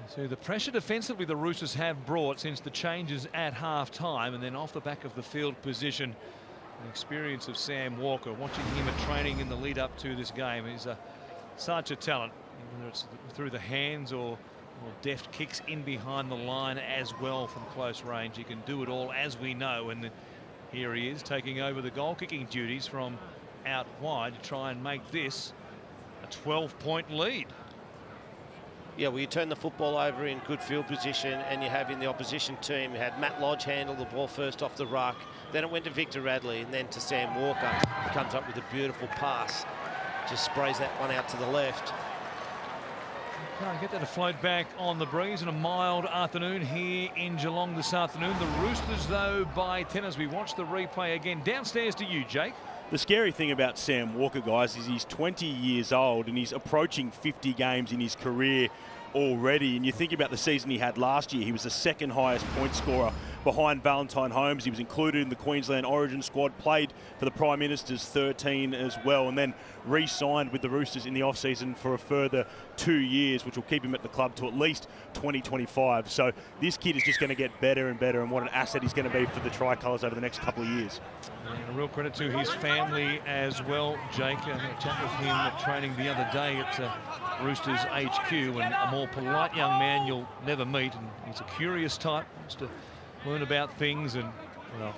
So the pressure defensively the Roosters have brought since the changes at half-time, and then off the back of the field position, the experience of Sam Walker. Watching him at training in the lead up to this game, he's such a talent, whether it's through the hands or deft kicks in behind the line as well from close range. He can do it all, as we know, and here he is taking over the goal kicking duties from out wide to try and make this a 12-point lead. Yeah, well, you turn the football over in good field position, and you have in the opposition team, you had Matt Lodge handle the ball first off the ruck, then it went to Victor Radley, and then to Sam Walker, who comes up with a beautiful pass, just sprays that one out to the left. Can't get that to float back on the breeze in a mild afternoon here in Geelong this afternoon. The Roosters, though, by 10 as we watch the replay again. Downstairs to you, Jake. The scary thing about Sam Walker, guys, is he's 20 years old and he's approaching 50 games in his career already. And you think about the season he had last year, he was the second highest point scorer behind Valentine Holmes. He was included in the Queensland Origin squad, played for the Prime Minister's 13 as well, and then re-signed with the Roosters in the off-season for a further 2 years, which will keep him at the club to at least 2025. So this kid is just going to get better and better, and what an asset he's going to be for the Tricolours over the next couple of years. And a real credit to his family as well, Jake. I had a chat with him at training the other day at Roosters HQ, and a more polite young man you'll never meet, and he's a curious type, wants to learn about things, and well,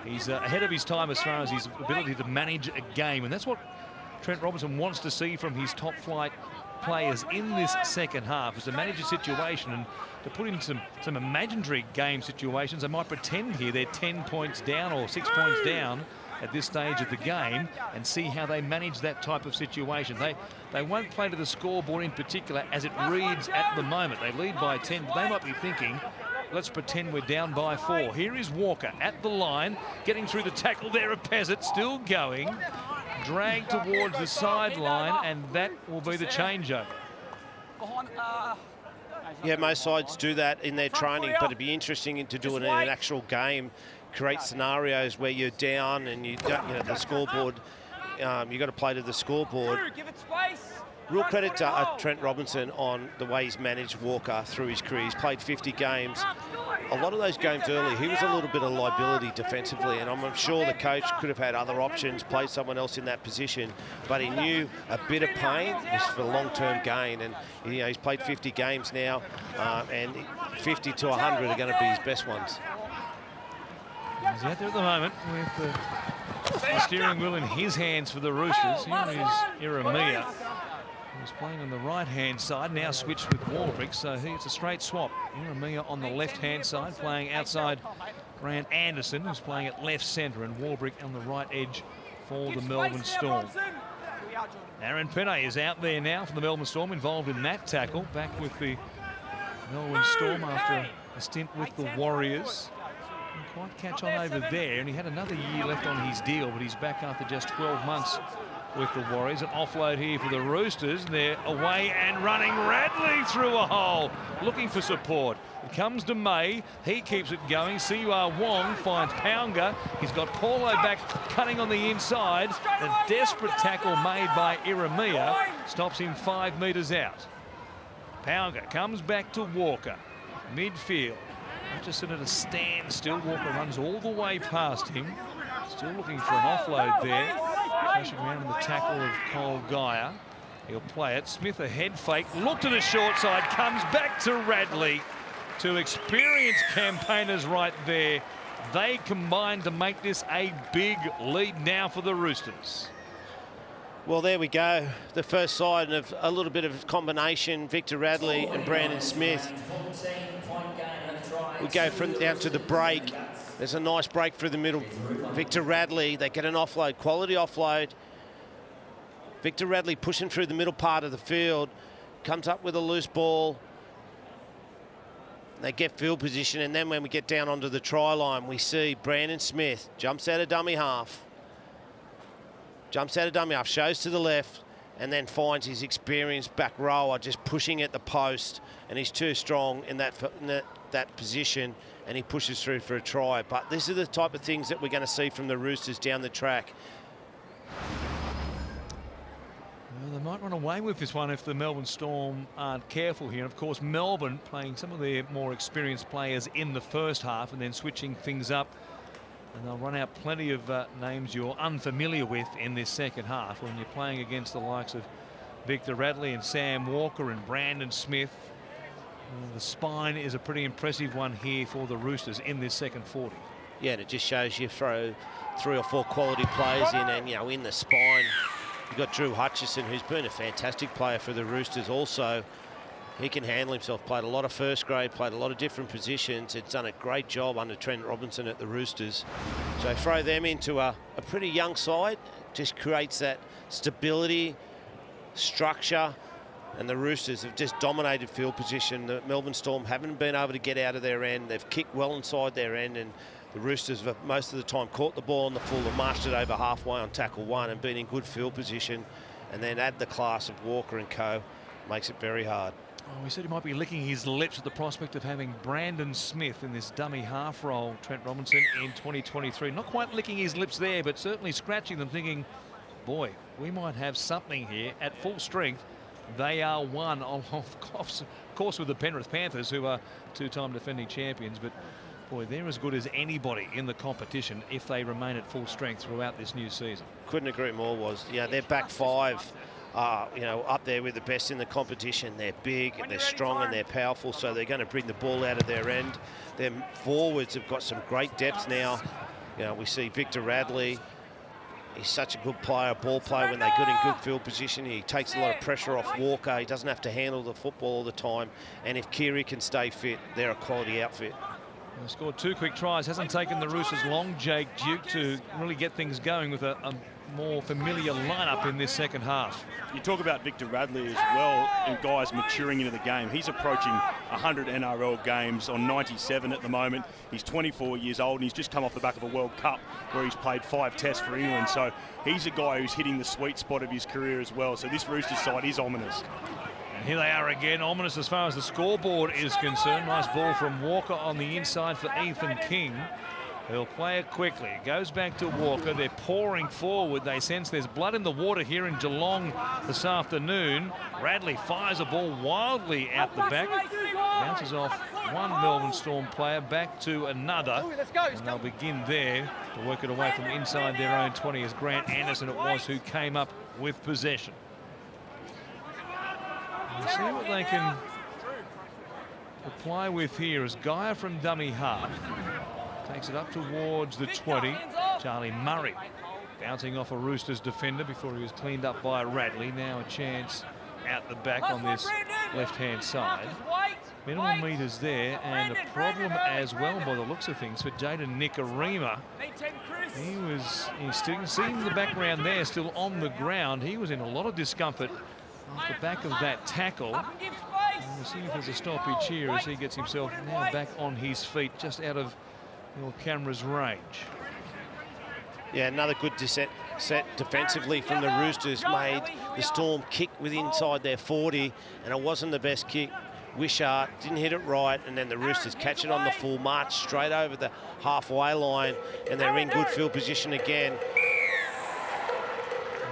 he's ahead of his time as far as his ability to manage a game, and that's what Trent Robinson wants to see from his top flight players in this second half is to manage a situation and to put in some imaginary game situations. They might pretend here they're 10 points down or 6 points down at this stage of the game and see how they manage that type of situation. They won't play to the scoreboard in particular as it reads at the moment. They lead by 10, but they might be thinking, let's pretend we're down by 4. Here is Walker at the line, getting through the tackle there of Peasant, still going. Dragged towards the sideline, and that will be the changeover. Yeah, most sides do that in their training, but it'd be interesting to do it in an actual game. Create scenarios where you're down and you don't, the scoreboard. You've got to play to the scoreboard. Real credit to Trent Robinson on the way he's managed Walker through his career. He's played 50 games. A lot of those games early, he was a little bit of liability defensively, and I'm sure the coach could have had other options, played someone else in that position, but he knew a bit of pain was for long-term gain, and he's played 50 games now, and 50 to 100 are going to be his best ones. He's out there at the moment with the steering wheel in his hands for the Roosters. Here is Iramia, who's playing on the right-hand side, now switched with Warbrick, so it's a straight swap. Iramia on the left-hand side, playing outside Grant Anderson, who's playing at left centre, and Warbrick on the right edge for the Melbourne Storm. Aaron Penne is out there now for the Melbourne Storm, involved in that tackle, back with the Melbourne Storm after a stint with the Warriors. Didn't quite catch on over there, and he had another year left on his deal, but he's back after just 12 months with the Warriors. An offload here for the Roosters. They're away and running. Radley through a hole, looking for support. It comes to May. He keeps it going. Siwa Wong finds Pounga. He's got Paulo back cutting on the inside. A desperate tackle made by Iramia stops him 5 metres out. Pounga comes back to Walker. Midfield. Hutchison at a standstill. Walker runs all the way past him. Still looking for an offload there. Crashing around in the tackle of Cole Geyer. He'll play it. Smith a head fake. Look to the short side. Comes back to Radley. Two experienced campaigners right there. They combine to make this a big lead now for the Roosters. Well, there we go. The first side of a little bit of combination. Victor Radley and Brandon Smith. We go from down to the break. There's a nice break through the middle. Victor Radley, they get an offload, quality offload. Victor Radley pushing through the middle part of the field, comes up with a loose ball. They get field position, and then when we get down onto the try line, we see Brandon Smith jumps out of dummy half. Shows to the left, and then finds his experienced back rower just pushing at the post, and he's too strong in that position, and he pushes through for a try. But this is the type of things that we're going to see from the Roosters down the track. Well, they might run away with this one if the Melbourne Storm aren't careful here. And of course, Melbourne playing some of their more experienced players in the first half and then switching things up. And they'll run out plenty of names you're unfamiliar with in this second half when you're playing against the likes of Victor Radley and Sam Walker and Brandon Smith. The spine is a pretty impressive one here for the Roosters in this second 40. Yeah, and it just shows you throw 3 or 4 quality players in, and in the spine you've got Drew Hutchison, who's been a fantastic player for the Roosters also. He can handle himself, played a lot of first grade, played a lot of different positions. It's done a great job under Trent Robinson at the Roosters. So throw them into a pretty young side, just creates that stability, structure, and the Roosters have just dominated field position. The Melbourne Storm haven't been able to get out of their end. They've kicked well inside their end, and the Roosters have most of the time caught the ball on the full and marched it over halfway on tackle 1 and been in good field position, and then add the class of Walker and co. Makes it very hard. Oh, he said he might be licking his lips at the prospect of having Brandon Smith in this dummy half role, Trent Robinson, in 2023. Not quite licking his lips there, but certainly scratching them, thinking, boy, we might have something here at full strength. They are one, of course, with the Penrith Panthers, who are 2-time defending champions. But, boy, they're as good as anybody in the competition if they remain at full strength throughout this new season. Couldn't agree more, their back 5 are, up there with the best in the competition. They're big, they're strong, and they're powerful, so they're going to bring the ball out of their end. Their forwards have got some great depth now. We see Victor Radley He's such a good player, ball player when they're good in good field position. He takes a lot of pressure off Walker. He doesn't have to handle the football all the time. And if Keary can stay fit, they're a quality outfit. He scored 2 quick tries. Hasn't taken the Roosters long, Jake Duke, to really get things going with a more familiar lineup in this second half. You talk about Victor Radley as well, and guys maturing into the game. He's approaching 100 NRL games on 97 at the moment. He's 24 years old, and he's just come off the back of a World Cup where he's played 5 tests for England. So he's a guy who's hitting the sweet spot of his career as well. So this Roosters side is ominous. And here they are again, ominous as far as the scoreboard is concerned. Nice ball from Walker on the inside for Ethan King. He'll play it quickly. It goes back to Walker. They're pouring forward. They sense there's blood in the water here in Geelong this afternoon. Radley fires a ball wildly out the back. Bounces off one Melbourne Storm player back to another. And they'll begin there to work it away from inside their own 20 as Grant Anderson it was who came up with possession. We'll see what they can reply with here as Geyer from dummy half. Takes it up towards the 20. Charlie Murray bouncing off a Roosters defender before he was cleaned up by Radley. Now a chance out the back on this left-hand side. Minimal metres there, and a problem as well by the looks of things for Jaden Nikorima. He's still seeing the background there, still on the ground. He was in a lot of discomfort off the back of that tackle. And we'll see if there's a stoppage here as he gets himself now back on his feet, just out of your camera's range. Yeah, another good set defensively from the Roosters made the Storm kick with inside their 40, and it wasn't the best kick. Wishart didn't hit it right, and then the Roosters catch it on the full, march straight over the halfway line, and they're in good field position again.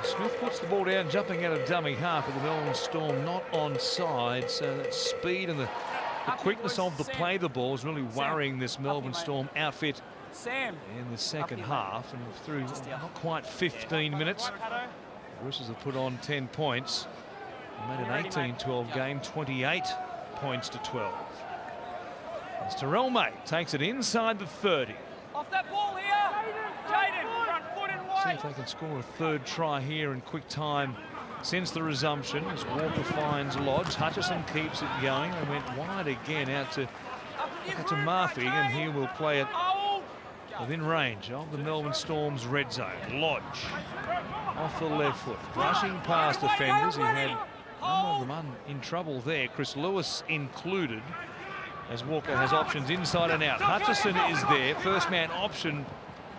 Smith puts the ball down, jumping out of dummy half of the Melbourne Storm, not onside, so that speed and the quickness of the play the ball is really worrying this Melbourne Storm outfit in the second half. And through not quite 15 minutes, the Roosters have put on 10 points. They made an 18-12 game, 28 points to 12. As Terrell May takes it inside the 30. Off that ball here, Jaden, front foot and See wide. if they can score a third try here in quick time since the resumption, as Walker finds Lodge. Hutchison keeps it going. They went wide again out to Murphy, and he will play it within range of the Melbourne Storm's red zone. Lodge off the left foot, rushing past defenders. He had one of them in trouble there, Chris Lewis included, as Walker has options inside and out. Hutchison is there, first man option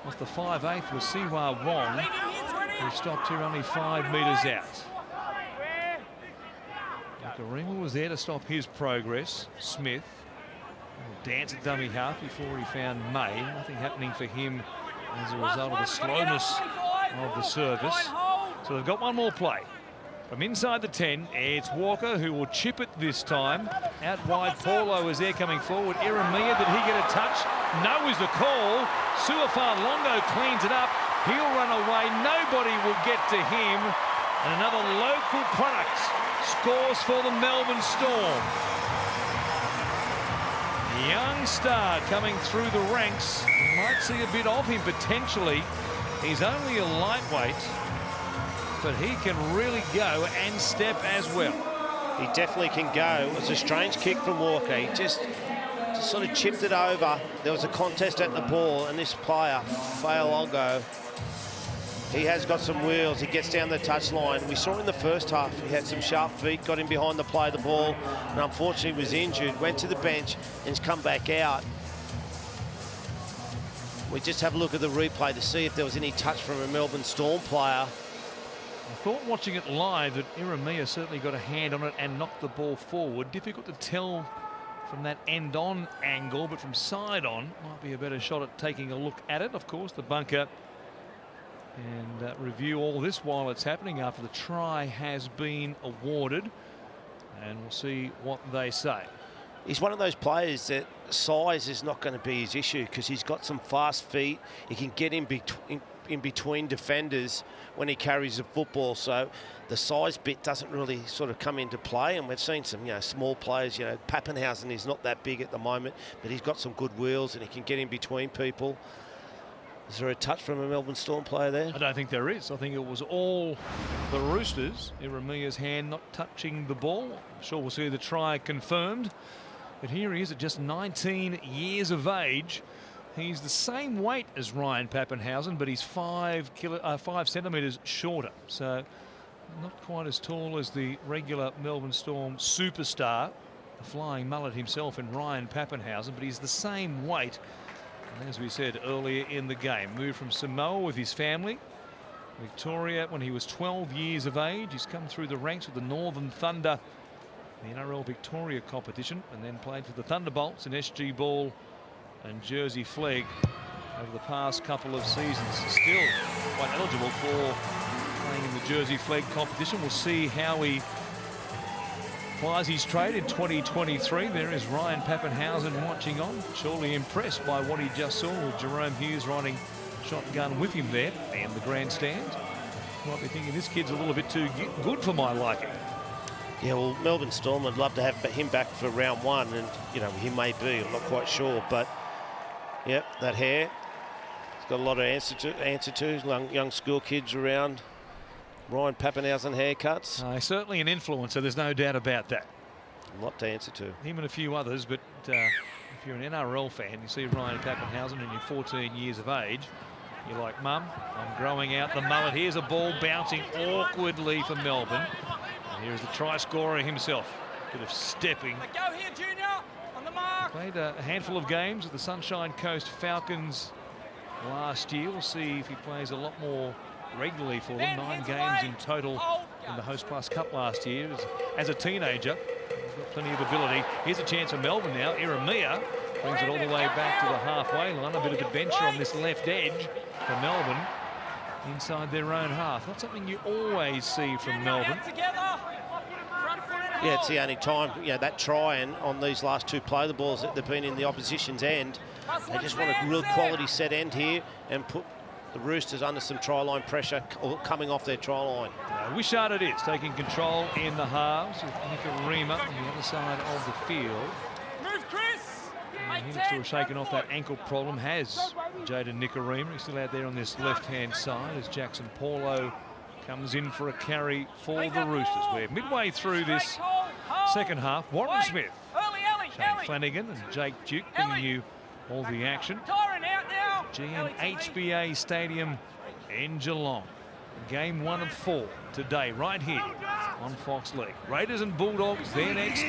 off the 5/8 was Siwa Wong, who stopped here only 5 metres out. Nikorima was there to stop his progress. Smith will dance at dummy half before he found May. Nothing happening for him as a result of the slowness of the service. So they've got one more play. From inside the 10, it's Walker who will chip it this time. Out wide, Paulo is there coming forward. Iramia, did he get a touch? No is the call. Suafar Longo cleans it up. He'll run away. Nobody will get to him. And another local product scores for the Melbourne Storm. Young star coming through the ranks. You might see a bit of him potentially. He's only a lightweight, but he can really go and step as well. He definitely can go. It was a strange kick from Walker. He just sort of chipped it over. There was a contest at the ball, and this player, Fa'alongo, he has got some wheels. He gets down the touchline. We saw in the first half, he had some sharp feet, got in behind the play of the ball, and unfortunately was injured, went to the bench, and has come back out. We just have a look at the replay to see if there was any touch from a Melbourne Storm player. I thought watching it live that Iramia certainly got a hand on it and knocked the ball forward. Difficult to tell from that end-on angle, but from side-on might be a better shot at taking a look at it. Of course, the bunker and review all this while it's happening after the try has been awarded, and we'll see what they say. He's one of those players that size is not going to be his issue because he's got some fast feet. He can get in between defenders when he carries the football, so the size bit doesn't really sort of come into play. And we've seen some, small players. Pappenhausen is not that big at the moment, but he's got some good wheels and he can get in between people. Is there a touch from a Melbourne Storm player there? I don't think there is. I think it was all the Roosters. Iramia's hand not touching the ball. I'm sure we'll see the try confirmed. But here he is at just 19 years of age. He's the same weight as Ryan Pappenhausen, but he's 5 centimetres shorter. So not quite as tall as the regular Melbourne Storm superstar, the flying mullet himself in Ryan Pappenhausen, but he's the same weight. And as we said earlier in the game, moved from Samoa with his family, Victoria, when he was 12 years of age. He's come through the ranks of the Northern Thunder, the NRL Victoria competition, and then played for the Thunderbolts in SG Ball and Jersey Flegg over the past couple of seasons. Still quite eligible for playing in the Jersey Flegg competition. We'll see how he applies his trade in 2023. There is Ryan Pappenhausen watching on, surely impressed by what he just saw with Jerome Hughes riding shotgun with him there and the grandstand. Might be thinking this kid's a little bit too good for my liking. Yeah, well, Melbourne Storm would love to have him back for round one, and you know, he may be, I'm not quite sure, but yep, that hair, he's got a lot of answer to. Young school kids around. Ryan Pappenhausen haircuts. Certainly an influencer, there's no doubt about that. A lot to answer to. Him and a few others, but if you're an NRL fan, you see Ryan Pappenhausen and you're 14 years of age, you're like, Mum, I'm growing out the mullet. Here's a ball bouncing awkwardly for Melbourne. And here's the try scorer himself. Bit of stepping. Go here, Junior, on the mark. Played a handful of games with the Sunshine Coast Falcons last year. We'll see if he plays a lot more regularly for them. 9 games in total in the Host Plus Cup last year. As a teenager, he's got plenty of ability. Here's a chance for Melbourne now. Iramia brings it all the way back to the halfway line. A bit of adventure on this left edge for Melbourne inside their own half. Not something you always see from Melbourne. Yeah, it's the only time, you know, that try and on these last 2 play the balls that they've been in the opposition's end. They just want a real quality set end here and put the Roosters under some try line pressure coming off their try line. Wishart it is, taking control in the halves with Nikorima on the other side of the field. Move, Chris. He looks to have shaken off that ankle problem, has Jaden Nikorima. He's still out there on this left-hand side as Jackson Paulo comes in for a carry for the Roosters. We're midway through this second half. Warren Smith, Shane Flanagan and Jake Duke bringing you all the action. GMHBA Stadium in Geelong. Game 1 of 4 today, right here on Fox League. Raiders and Bulldogs, they're next.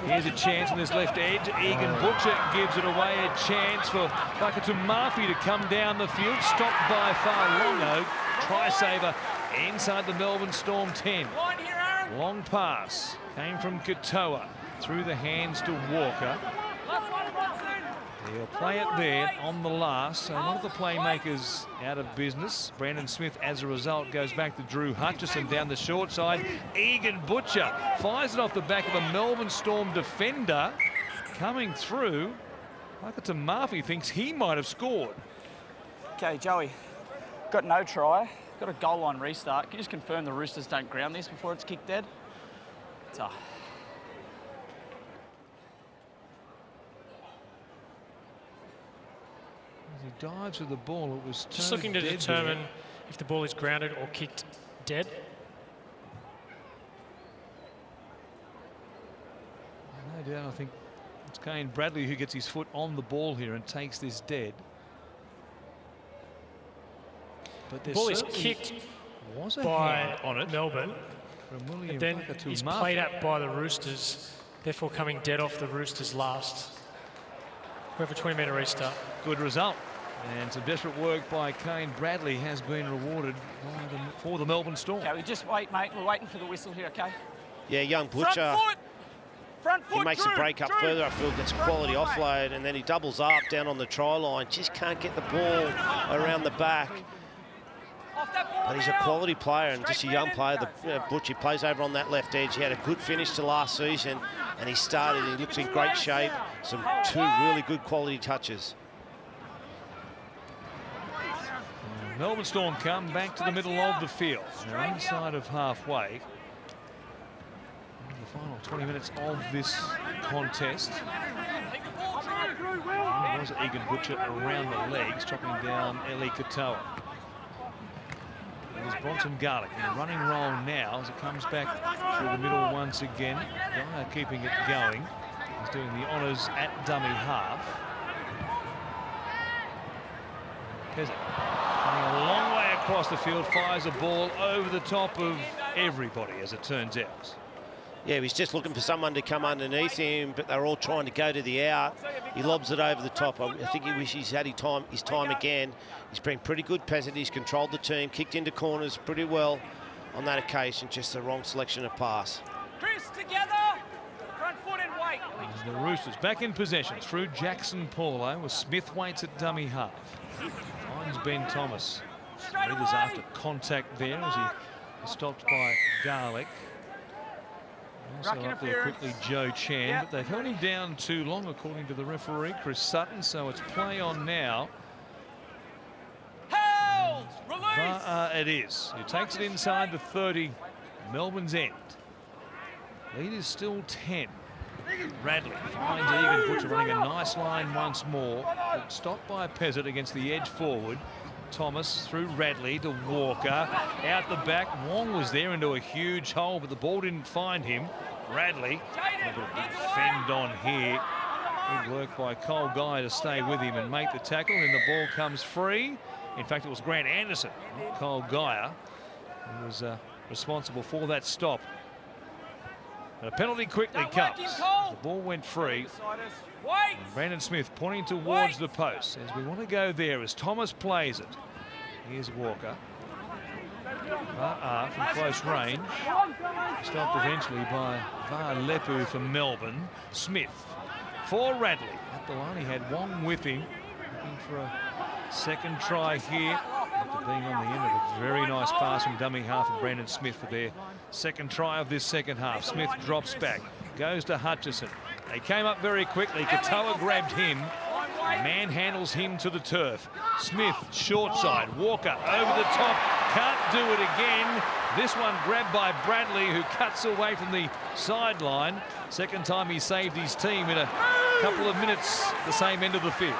Here's a chance on this left edge. Egan Butcher gives it away. A chance for Fakatu to come down the field. Stopped by Farlongo. Try saver inside the Melbourne Storm 10. Long pass came from Katoa through the hands to Walker. He'll play it there on the last. So one of the playmakers out of business. Brandon Smith, as a result, goes back to Drew Hutchison down the short side. Egan Butcher fires it off the back of a Melbourne Storm defender. Coming through, Fakatu Murphy thinks he might have scored. Okay, Joey, got no try. Got a goal line restart. Can you just confirm the Roosters don't ground this before it's kicked dead? So. He dives with the ball. It was just looking to determine if the ball is grounded or kicked dead. No doubt, I think it's Kane Bradley who gets his foot on the ball here and takes this dead. But the ball is kicked by Melbourne, and then he's played at by the Roosters, therefore coming dead off the Roosters last. We have a 20-metre restart. Good result. And some desperate work by Kane Bradley has been rewarded for the Melbourne Storm. Okay, we just wait, mate. We're waiting for the whistle here, okay? Yeah, young Butcher. Front foot, he makes Drew, a break up further. I feel gets a quality offload, and then he doubles up down on the try line. Just can't get the ball around the back. But he's a quality player and just a young player. Butcher plays over on that left edge. He had a good finish to last season, and he started. He looks in great shape. Some 2 really good quality touches. Melbourne Storm come back to the middle of the field. They're inside of halfway. The final 20 minutes of this contest. was Egan Butcher around the legs, chopping down Eli Katoa. There's Bronson Garlick in a running roll now as it comes back through the middle once again. Dyer keeping it going. He's doing the honours at dummy half. Peasant coming a long way across the field, fires a ball over the top of everybody, as it turns out. Yeah, he's just looking for someone to come underneath him, but they're all trying to go to the out. He lobs it over the top. I think he wishes he's had his time again. He's been pretty good, Peasant. He's controlled the team, kicked into corners pretty well on that occasion. Just the wrong selection of pass. Chris, together. Front foot and weight. As the Roosters back in possession through Jackson Paulo, with Smith waits at dummy half. Finds Ben Thomas. Raiders after contact there as he is stopped by Garlick. Also up there quickly Joe Chan, but they've held him down too long according to the referee, Chris Sutton, so it's play on now. It is. He takes it inside the 30, Melbourne's end. Lead is still 10. Radley finds Egan Butcher running a nice line once more, but stopped by Peasant against the edge forward. Thomas through Radley to Walker, out the back. Wong was there into a huge hole, but the ball didn't find him. Radley, a big fend on here. Good work by Cole Guy to stay with him and make the tackle, and the ball comes free. In fact, it was Grant Anderson, not Cole Guy, who was responsible for that stop. And a penalty quickly comes. The ball went free. And Brandon Smith pointing towards the post as we want to go there as Thomas plays it. Here's Walker. From close range. Stopped eventually by Lepu for Melbourne. Smith for Radley. At the line, he had Wong with him. Looking for a second try here. After being on the end of a very nice pass from dummy half of Brandon Smith for their second try of this second half. Smith drops back, goes to Hutchison. They came up very quickly. Katoa grabbed him. Manhandles him to the turf. Smith, short side. Walker over the top. Can't do it again. This one grabbed by Bradley, who cuts away from the sideline. Second time he saved his team in a couple of minutes, the same end of the field.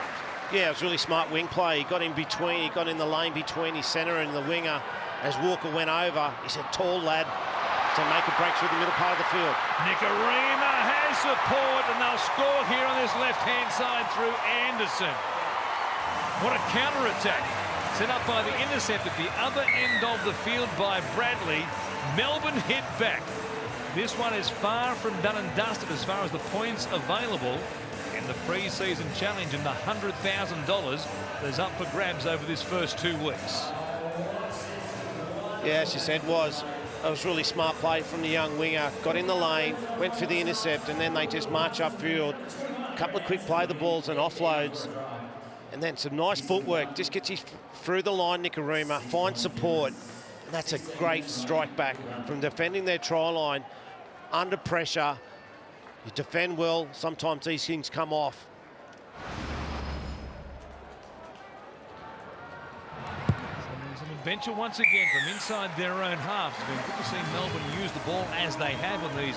Yeah, it was really smart wing play. He got in between. He got in the lane between his centre and the winger. As Walker went over, he's a tall lad to make a break through the middle part of the field. Nicarima has support, and they'll score here on this left-hand side through Anderson. What a counter-attack. Set up by the intercept at the other end of the field by Bradley. Melbourne hit back. This one is far from done and dusted as far as the points available in the pre-season challenge, and the $100,000 is up for grabs over this first 2 weeks. Yeah, as you said, it was really smart play from the young winger. Got in the lane, went for the intercept, and then they just march upfield. A couple of quick play the balls and offloads. And then some nice footwork. Just gets you through the line, Nicarima, finds support. And that's a great strike back from defending their try line under pressure. You defend well, sometimes these things come off. Adventure once again from inside their own half. It's been good to see Melbourne use the ball as they have on these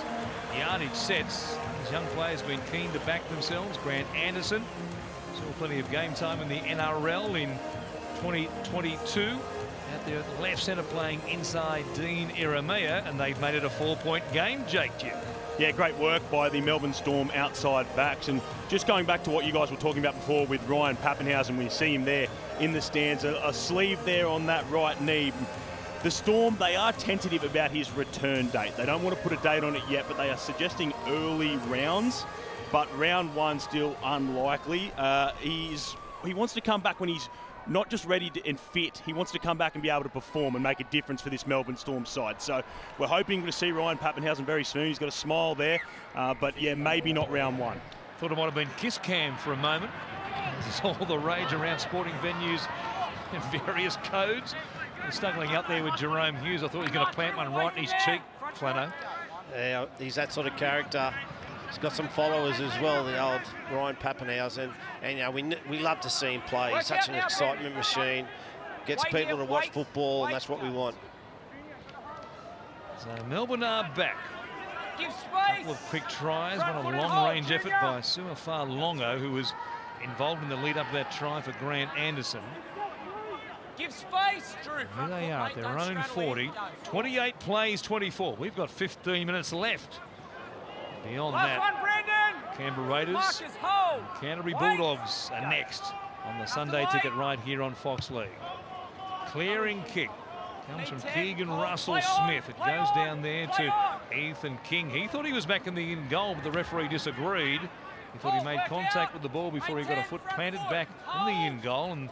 yardage sets. These young players have been keen to back themselves. Grant Anderson saw plenty of game time in the NRL in 2022. Out there at the left centre playing inside Dean Iramea, and they've made it a 4-point game, Jake Jim. Yeah, great work by the Melbourne Storm outside backs. And just going back to what you guys were talking about before with Ryan Pappenhausen, we see him there in the stands, a sleeve there on that right knee. The Storm, they are tentative about his return date. They don't want to put a date on it yet, but they are suggesting early rounds. But round one still unlikely. He wants to come back when he's not just ready and fit. He wants to come back and be able to perform and make a difference for this Melbourne Storm side. So we're hoping to see Ryan Pappenhausen very soon. He's got a smile there, but yeah, maybe not round one. Thought it might have been kiss cam for a moment. There's all the rage around sporting venues in various codes. He's snuggling up there with Jerome Hughes. I thought he was going to plant one right in his cheek, Flano. Yeah, he's that sort of character. He's got some followers as well, the old Ryan Pappenhausen. And, you know, we love to see him play. He's such an excitement machine. Gets people to watch football, and that's what we want. So Melbourne are back. A couple of quick tries. One a long-range effort by Suafar Longo, who was involved in the lead up to that try for Grant Anderson. Give space, Drew. Here they are, their own 40. 28 plays, 24. We've got 15 minutes left. Beyond that, Last one, Brandon. Canberra Raiders Marcus, hold. and Canterbury Bulldogs are next on the Sunday ticket right here on Fox League. Clearing kick comes from Keegan Russell Smith. It goes down there to Ethan King. He thought he was back in the in goal, but the referee disagreed. He thought he made contact with the ball before he got a foot planted back in the in goal. And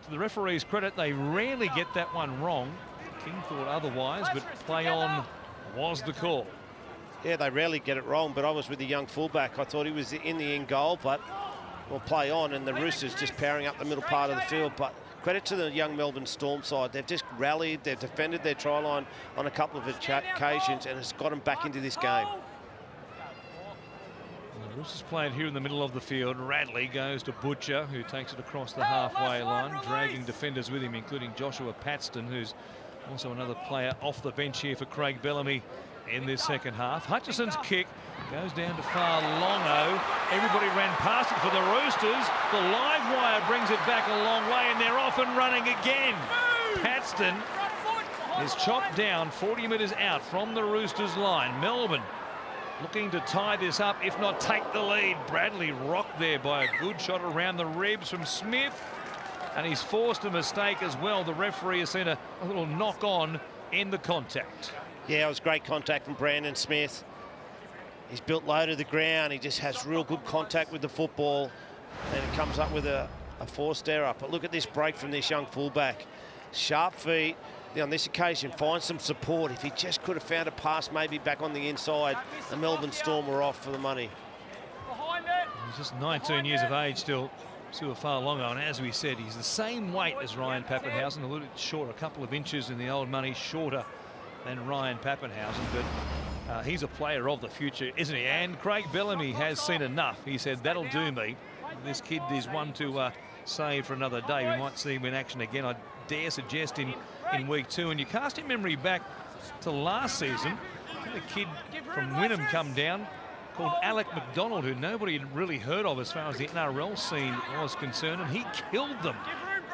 to the referee's credit, they rarely get that one wrong. King thought otherwise, but play on was the call. Yeah, they rarely get it wrong, but I was with the young fullback. I thought he was in the in goal, but we'll play on, and the Roosters just powering up the middle part of the field. But credit to the young Melbourne Storm side. They've just rallied, they've defended their try line on a couple of occasions, and it's got them back into this game. The Roosters playing here in the middle of the field. Radley goes to Butcher, who takes it across the halfway line, dragging defenders with him, including Joshua Paxton, who's also another player off the bench here for Craig Bellamy in this second half. Hutchison's kick goes down to far longo. Everybody ran past it for the Roosters. The live wire brings it back a long way, and they're off and running again. Paxton is chopped down 40 metres out from the Roosters line. Melbourne looking to tie this up, if not take the lead. Bradley rocked there by a good shot around the ribs from Smith, and he's forced a mistake as well. The referee has seen a little knock on in the contact. Yeah, it was great contact from Brandon Smith. He's built low to the ground. He just has real good contact with the football, and it comes up with a forced error. But look at this break from this young fullback. Sharp feet. On this occasion, find some support. If he just could have found a pass maybe back on the inside, the Melbourne Storm were off for the money. He's just 19 years of age still. Su'Fa'alongo, and as we said, he's the same weight as Ryan Papenhuyzen, a little bit short, a couple of inches in the old money shorter than Ryan Papenhuyzen, but he's a player of the future, isn't he? And Craig Bellamy has seen enough. He said, that'll do me. This kid is one to save for another day. We might see him in action again, I dare suggest, in week 2. And you cast your memory back to last season, the kid from Wynnum come down called Alec McDonald, who nobody had really heard of as far as the NRL scene was concerned, and he killed them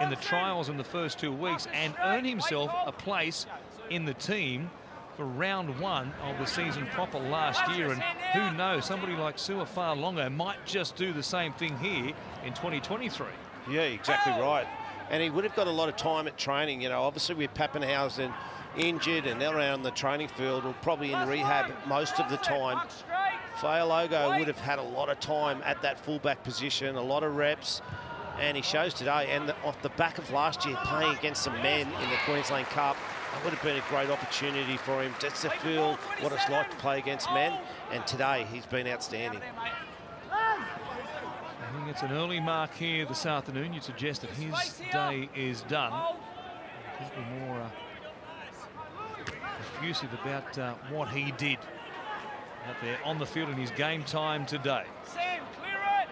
in the trials in the first 2 weeks and earned himself a place in the team for round 1 of the season proper last year. And who knows, somebody like Su'Fa'alongo might just do the same thing here in 2023. Yeah, exactly right. And he would have got a lot of time at training. You know, obviously with Papenhuyzen injured and around the training field, or probably in rehab most of the time, Fa'alogo would have had a lot of time at that fullback position, a lot of reps, and he shows today. And off the back of last year, playing against some men in the Queensland Cup, it would have been a great opportunity for him just to feel what it's like to play against men. And today, he's been outstanding. I think it's an early mark here this afternoon. You'd suggest that his day is done. He's been more effusive about what he did out there on the field in his game time today. Sam, clear it.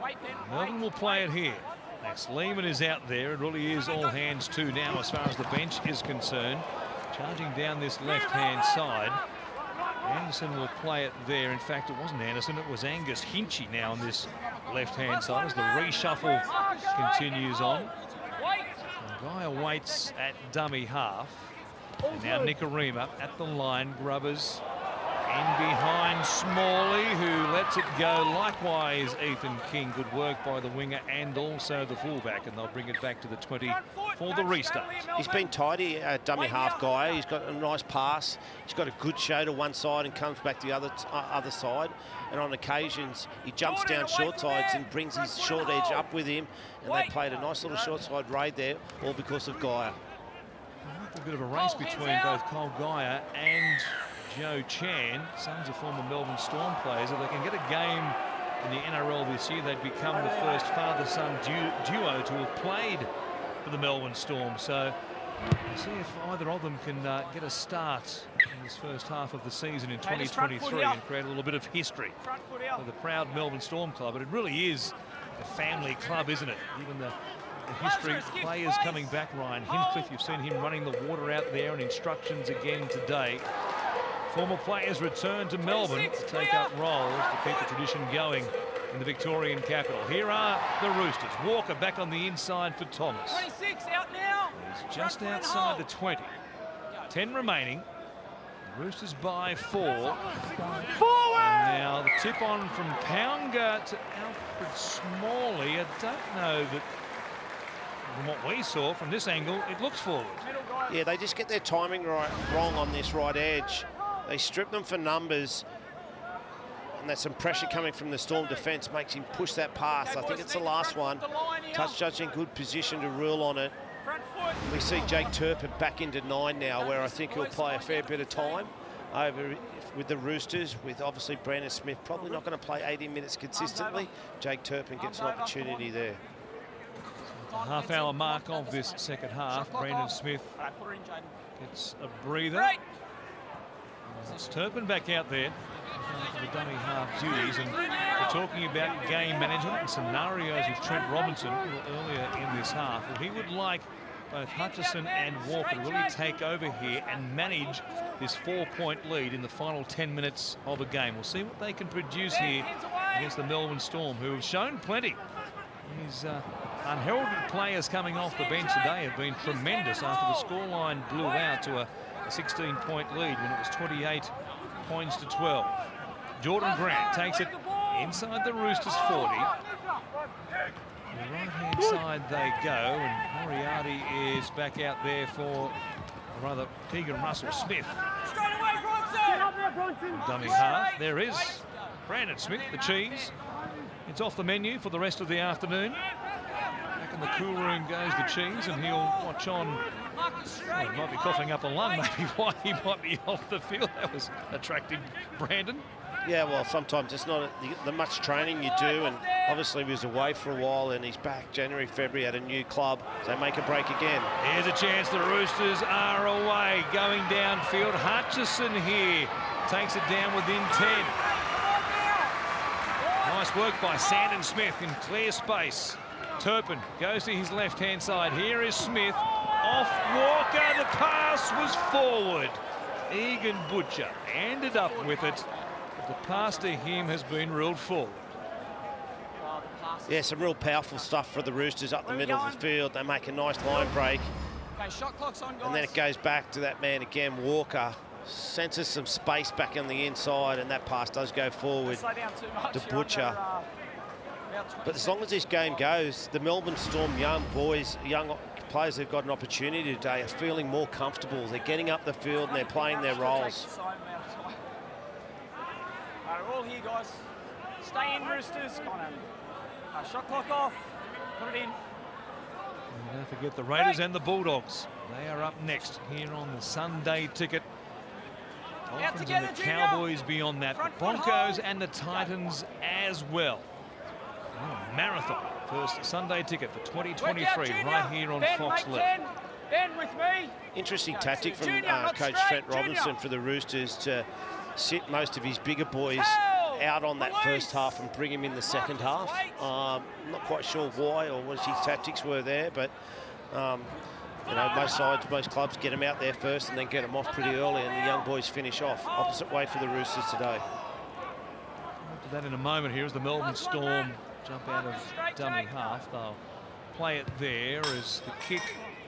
Wait then. Melbourne will play it here. Max Lehman is out there. It really is all hands to now as far as the bench is concerned. Charging down this left-hand side. Anderson will play it there. In fact, it wasn't Anderson, it was Angus Hinchy now on this left-hand side as the reshuffle continues on. Guy waits at dummy half. And now Nikorima at the line. Grubbers in behind Smalley, who lets it go. Likewise, Ethan King. Good work by the winger and also the fullback, and they'll bring it back to the 20 for the restart. He's been tidy at dummy half guy. He's got a nice pass. He's got a good show to one side and comes back to the other side. And on occasions, he jumps down short sides and brings his short edge up with him. And they played a nice little short side raid there, all because of Gaia. A bit of a race between both Cole Gaia and Joe Chan, sons of former Melbourne Storm players. If they can get a game in the NRL this year, they'd become the first father-son duo to have played for the Melbourne Storm. So we'll see if either of them can get a start in this first half of the season in 2023 and create a little bit of history for the proud Melbourne Storm club. But it really is a family club, isn't it? Even the history, players coming back. Ryan Hinchcliffe, you've seen him running the water out there, and instructions again today. Former players return to Melbourne to take up roles to keep the tradition going in the Victorian capital. Here are the Roosters. Walker back on the inside for Thomas. 26 out now. He's just outside the 20. 10 remaining. The Roosters by 4. And now the tip on from Pounga to Alfred Smalley. I don't know that from what we saw from this angle, it looks forward. Yeah, they just get their timing wrong on this right edge. They strip them for numbers, and there's some pressure coming from the Storm defence, makes him push that pass. I think it's the last one. Touch judge in good position to rule on it. We see Jake Turpin back into 9 now, where I think he'll play a fair bit of time over with the Roosters, with obviously Brandon Smith probably not going to play 80 minutes consistently. Jake Turpin gets an opportunity there. The half-hour mark of this second half. Brandon Smith gets a breather. It's Turpin back out there for the dummy half duties, and we're talking about game management and scenarios with Trent Robinson earlier in this half. Well, he would like both Hutchison and Walker to really take over here and manage this 4-point lead in the final 10 minutes of a game. We'll see what they can produce here against the Melbourne Storm, who have shown plenty. These unheralded players coming off the bench today have been tremendous after the scoreline blew out to a 16-point lead when it was 28 points to 12. Jordan Grant takes it inside the Roosters 40. The right-hand side they go, and Moriarty is back out there for, or rather, Keegan Russell-Smith. Dummy half. There is Brandon Smith, the cheese. It's off the menu for the rest of the afternoon. Back in the cool room goes the cheese, and he'll watch on. Well, he might be coughing up a lung, maybe why he might be off the field. That was attractive, Brandon. Yeah, well, sometimes it's not the much training you do, and obviously he was away for a while, and he's back January, February at a new club, so make a break again. Here's a chance. The Roosters are away, going downfield. Hutchison here takes it down within 10. Nice work by Sandon Smith in clear space. Turpin goes to his left-hand side. Here is Smith. Off Walker. The pass was forward. Egan Butcher ended up with it. But the pass to him has been ruled forward. Yeah, some real powerful stuff for the Roosters up the middle of the field. They make a nice line break. Okay, shot clock's on, guys. And then it goes back to that man again, Walker. Senses some space back on the inside, and that pass does go forward to Butcher. But as long as this game goes, the Melbourne Storm young boys, young players that have got an opportunity today are feeling more comfortable. They're getting up the field and they're playing their roles. All right, we're all here, guys. Stay in, Roosters. Come on, shot clock off. Put it in. And don't forget the Raiders and the Bulldogs. They are up next here on the Sunday ticket. Dolphins and the Cowboys beyond that. The Broncos and the Titans as well. Oh, marathon. First Sunday ticket for 2023 right here on Fox League. Ben with me. Interesting tactic from Coach Trent Robinson for the Roosters to sit most of his bigger boys out on that first half and bring him in the second half. I'm not quite sure why or what his tactics were there, but you know, most sides, most clubs get them out there first and then get them off pretty early, and the young boys finish off. Opposite way for the Roosters today. After that in a moment here as the Melbourne Storm jump out of dummy half. They'll play it there as the kick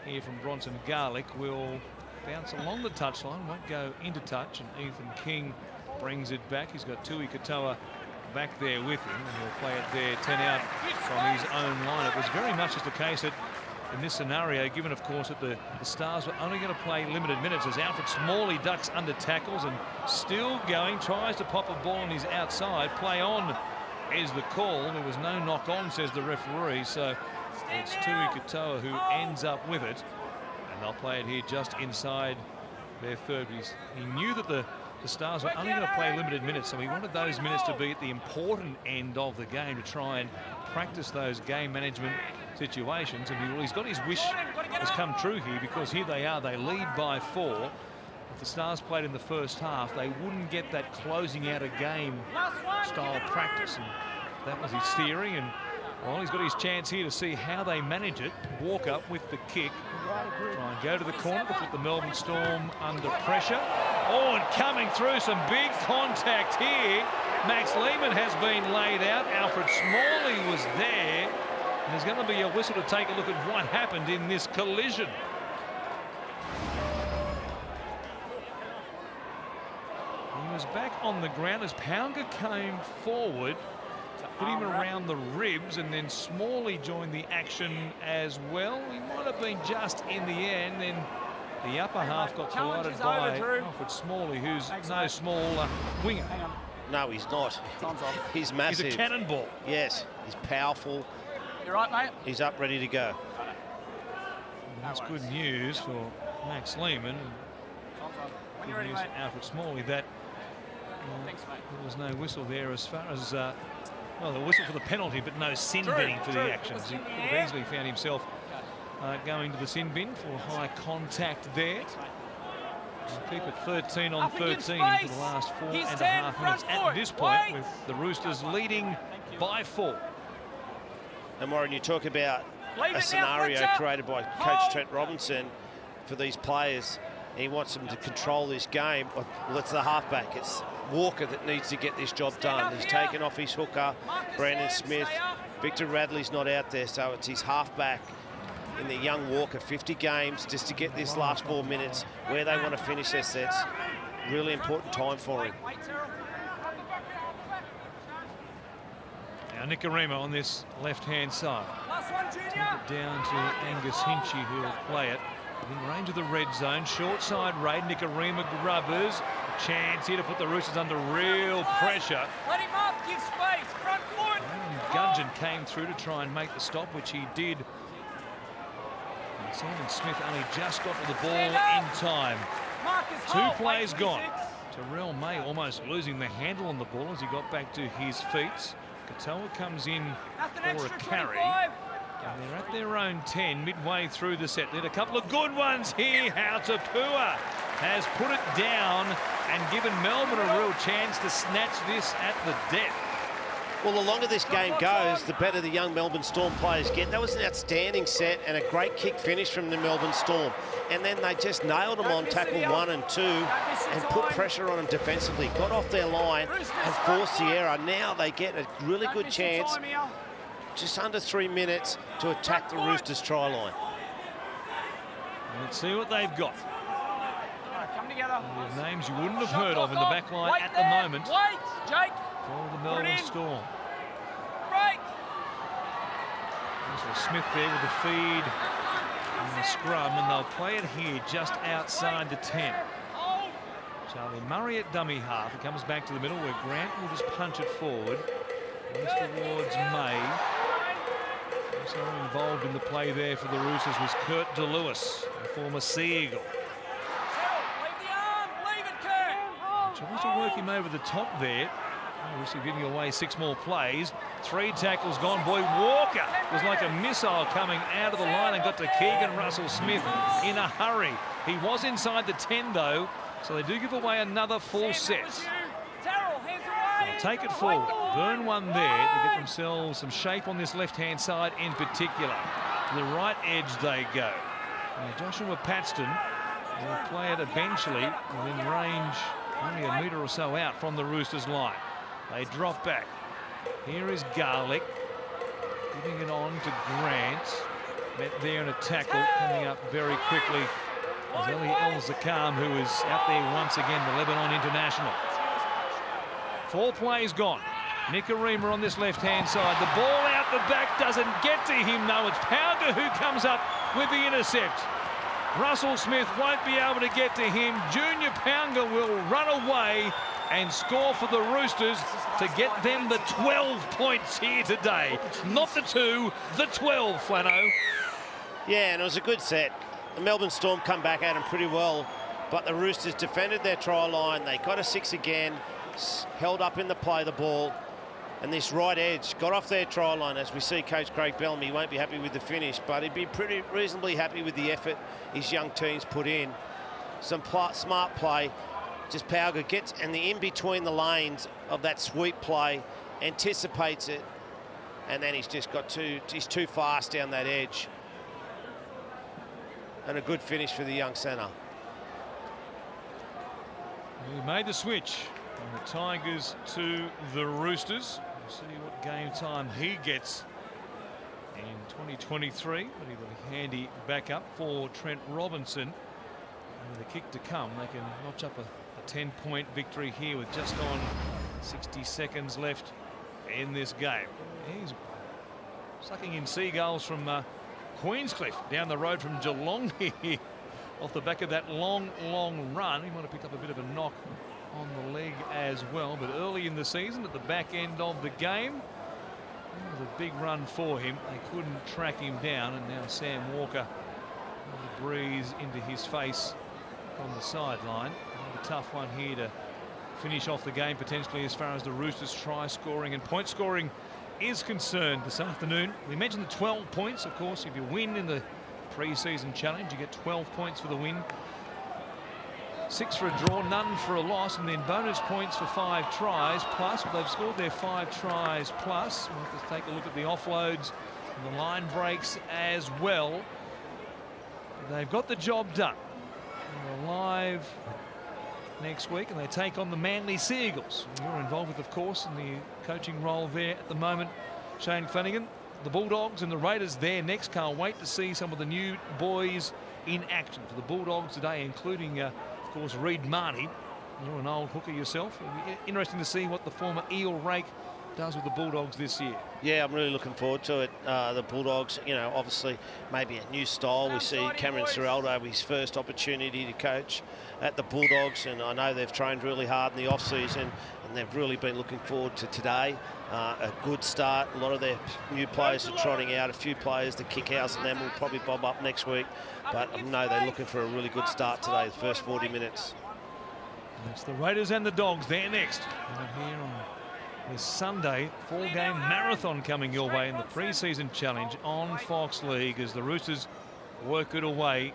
here from Bronson Garlick will bounce along the touchline, won't go into touch, and Ethan King brings it back. He's got Tui Katoa back there with him, and he'll play it there 10 out from his own line. It was very much as the case that in this scenario, given of course that the Stars were only going to play limited minutes, as Alfred Smalley ducks under tackles and still going, tries to pop a ball on his outside. Play on is the call. There was no knock on, says the referee, so it's Tui Katoa who ends up with it, and they'll play it here just inside their third. He knew that the Stars were only going to play limited minutes, so he wanted those minutes to be at the important end of the game to try and practice those game management situations, and he's got his wish has come true here, because here they are, they lead by 4. If the Stars played in the first half, they wouldn't get that closing out a game style practice, and that was his theory, and Well, he's got his chance here to see how they manage it. Walk up with the kick. Try and go to the corner to put the Melbourne Storm under pressure. Oh, and coming through, some big contact here. Max Lehman has been laid out. Alfred Smalley was there. And there's going to be a whistle to take a look at what happened in this collision. He was back on the ground as Pounger came forward, hit him around the ribs, and then Smalley joined the action as well. He might have been just in the end, then the upper half got collided by Alfred Smalley, who's no small winger. No, he's not. He's massive. He's a cannonball. Yes, he's powerful. You're right, mate. He's up, ready to go. And that's good news for Max Lehman. Good news for Alfred Smalley that there was no whistle there as far as, well, the whistle for the penalty, but no sin binning for the actions. He could have easily found himself going to the sin bin for high contact there. We'll keep it 13 on 13 for the last 4.5 minutes at this point, with the Roosters leading by 4. And Warren, you talk about a scenario created by Coach Trent Robinson for these players. He wants them to control this game. Well, it's the halfback. It's Walker that needs to get this job done. He's taken off his hooker, Brandon Smith. Victor Radley's not out there, so it's his halfback in the young Walker. 50 games just to get this last 4 minutes where they want to finish their sets. Really important time for him. Now Nicarima on this left-hand side. Take it down to Angus Hinchy, who will play it. In range of the red zone, short side raid, Nicarima grubbers. A chance here to put the Roosters under real pressure. Let him up, give space, front foot. And Gudgeon came through to try and make the stop, which he did. And Simon Smith only just got to the ball in time. 2 plays gone. Terrell May almost losing the handle on the ball as he got back to his feet. Katoa comes in for a carry. And they're at their own 10 midway through the set. There's a couple of good ones here. Hautapua has put it down and given Melbourne a real chance to snatch this at the death. Well, the longer this game goes, the better the young Melbourne Storm players get. That was an outstanding set and a great kick finish from the Melbourne Storm. And then they just nailed them on tackle 1 and 2 and put pressure on them defensively. Got off their line and forced the error. Now they get a really good chance, just under 3 minutes, to attack the Roosters try line. Let's see what they've got. Come together. There's names you wouldn't have heard of in the back line at the moment Wait, Jake. for the Melbourne Storm. Break. So Smith there with the feed and the scrum, and they'll play it here just outside the 10. Charlie Murray at dummy half. He comes back to the middle where Grant will just punch it forward. Goes towards May. Also involved in the play there for the Roosters was Kurt DeLewis, the former Sea Eagle. Tries to work him over the top there. Obviously giving away 6 more plays. 3 tackles gone. Boy, Walker was like a missile coming out of the line and got to Keegan Russell-Smith in a hurry. He was inside the 10 though, so they do give away another full set. They'll take it forward, burn one there to get themselves some shape on this left-hand side in particular. To the right edge they go. Now Joshua Paxton will play it eventually within range, only a metre or so out from the Roosters line. They drop back. Here is Garlick, giving it on to Grant. Met there in a tackle, coming up very quickly. Eli El-Zakam, who is out there once again, the Lebanon international. 4 plays gone. Nicarima on this left-hand side. The ball out the back doesn't get to him, though. It's Pounder who comes up with the intercept. Russell Smith won't be able to get to him. Junior Pounder will run away and score for the Roosters to get them the 12 points here today. Not the 2, the 12, Flano. Yeah, and it was a good set. The Melbourne Storm come back at them pretty well, but the Roosters defended their try line. They got a 6 again, held up in the play the ball, and this right edge got off their try line. As we see Coach Craig Bellamy, he won't be happy with the finish, but he'd be pretty reasonably happy with the effort his young teams put in. Some smart play. Just Pauga gets, and the in between the lanes of that sweep play, anticipates it, and then he's just got he's too fast down that edge. And a good finish for the young centre. He made the switch from the Tigers to the Roosters. We'll see what game time he gets in 2023. But he got a handy backup for Trent Robinson. And with a kick to come, they can notch up a 10-point victory here with just on 60 seconds left in this game. He's sucking in seagulls from Queenscliff down the road from Geelong here. Off the back of that long run, he might have picked up a bit of a knock on the leg as well. But early in the season, at the back end of the game, it was a big run for him. They couldn't track him down, and now Sam Walker with a breeze into his face on the sideline. A tough one here to finish off the game potentially as far as the Roosters try scoring and point scoring is concerned this afternoon. We mentioned the 12 points, of course. If you win in the pre-season challenge, you get 12 points for the win, 6 for a draw, none for a loss, and then bonus points for 5 tries plus. Well, they've scored their 5 tries plus. We'll have to take a look at the offloads and the line breaks as well. They've got the job done. They're live next week, and they take on the Manly Sea Eagles. You're involved with, of course, in the coaching role there at the moment, Shane Flanagan. The Bulldogs and the Raiders there next. Can't wait to see some of the new boys in action for the Bulldogs today, including, of course, Reid Marnie. You're an old hooker yourself. It'll be interesting to see what the former Eel rake does with the Bulldogs this year. Yeah, I'm really looking forward to it. The Bulldogs, you know, obviously maybe a new style. We see Cameron Ciraldo have his first opportunity to coach at the Bulldogs, and I know they've trained really hard in the off-season, and they've really been looking forward to today. A good start. A lot of their new players are trotting out. A few players, the Kickhouse and them, will probably bob up next week. But I know they're looking for a really good start today, the first 40 minutes. It's the Raiders and the Dogs there next. And here on this Sunday, 4-game marathon coming your way in the pre-season challenge on Fox League as the Roosters work it away.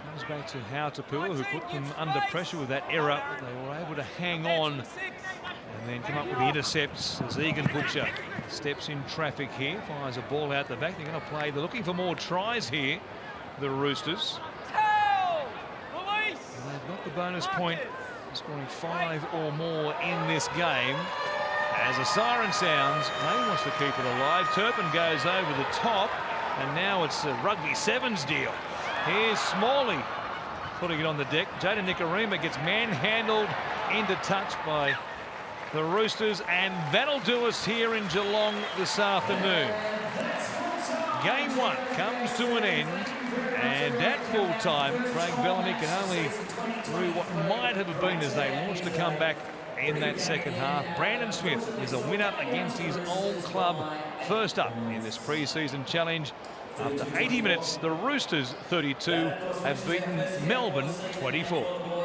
Comes back to Hautapua, who put them under pressure with that error. They were able to hang on and then come up with the intercepts as Egan Butcher steps in traffic here, fires a ball out the back. They're going to play. They're looking for more tries here, the Roosters. And they've got the bonus point, scoring 5 or more in this game. As a siren sounds, May wants to keep it alive. Turpin goes over the top, and now it's a Rugby Sevens deal. Here's Smalley putting it on the deck. Jaden Nikorima gets manhandled into touch by the Roosters, and that'll do us here in Geelong this afternoon. Game 1 comes to an end, and at full time, Craig Bellamy can only do what might have been as they launched a comeback in that second half. Brandon Smith is a winner against his old club, first up in this pre-season challenge. After 80 minutes, the Roosters 32 have beaten Melbourne 24.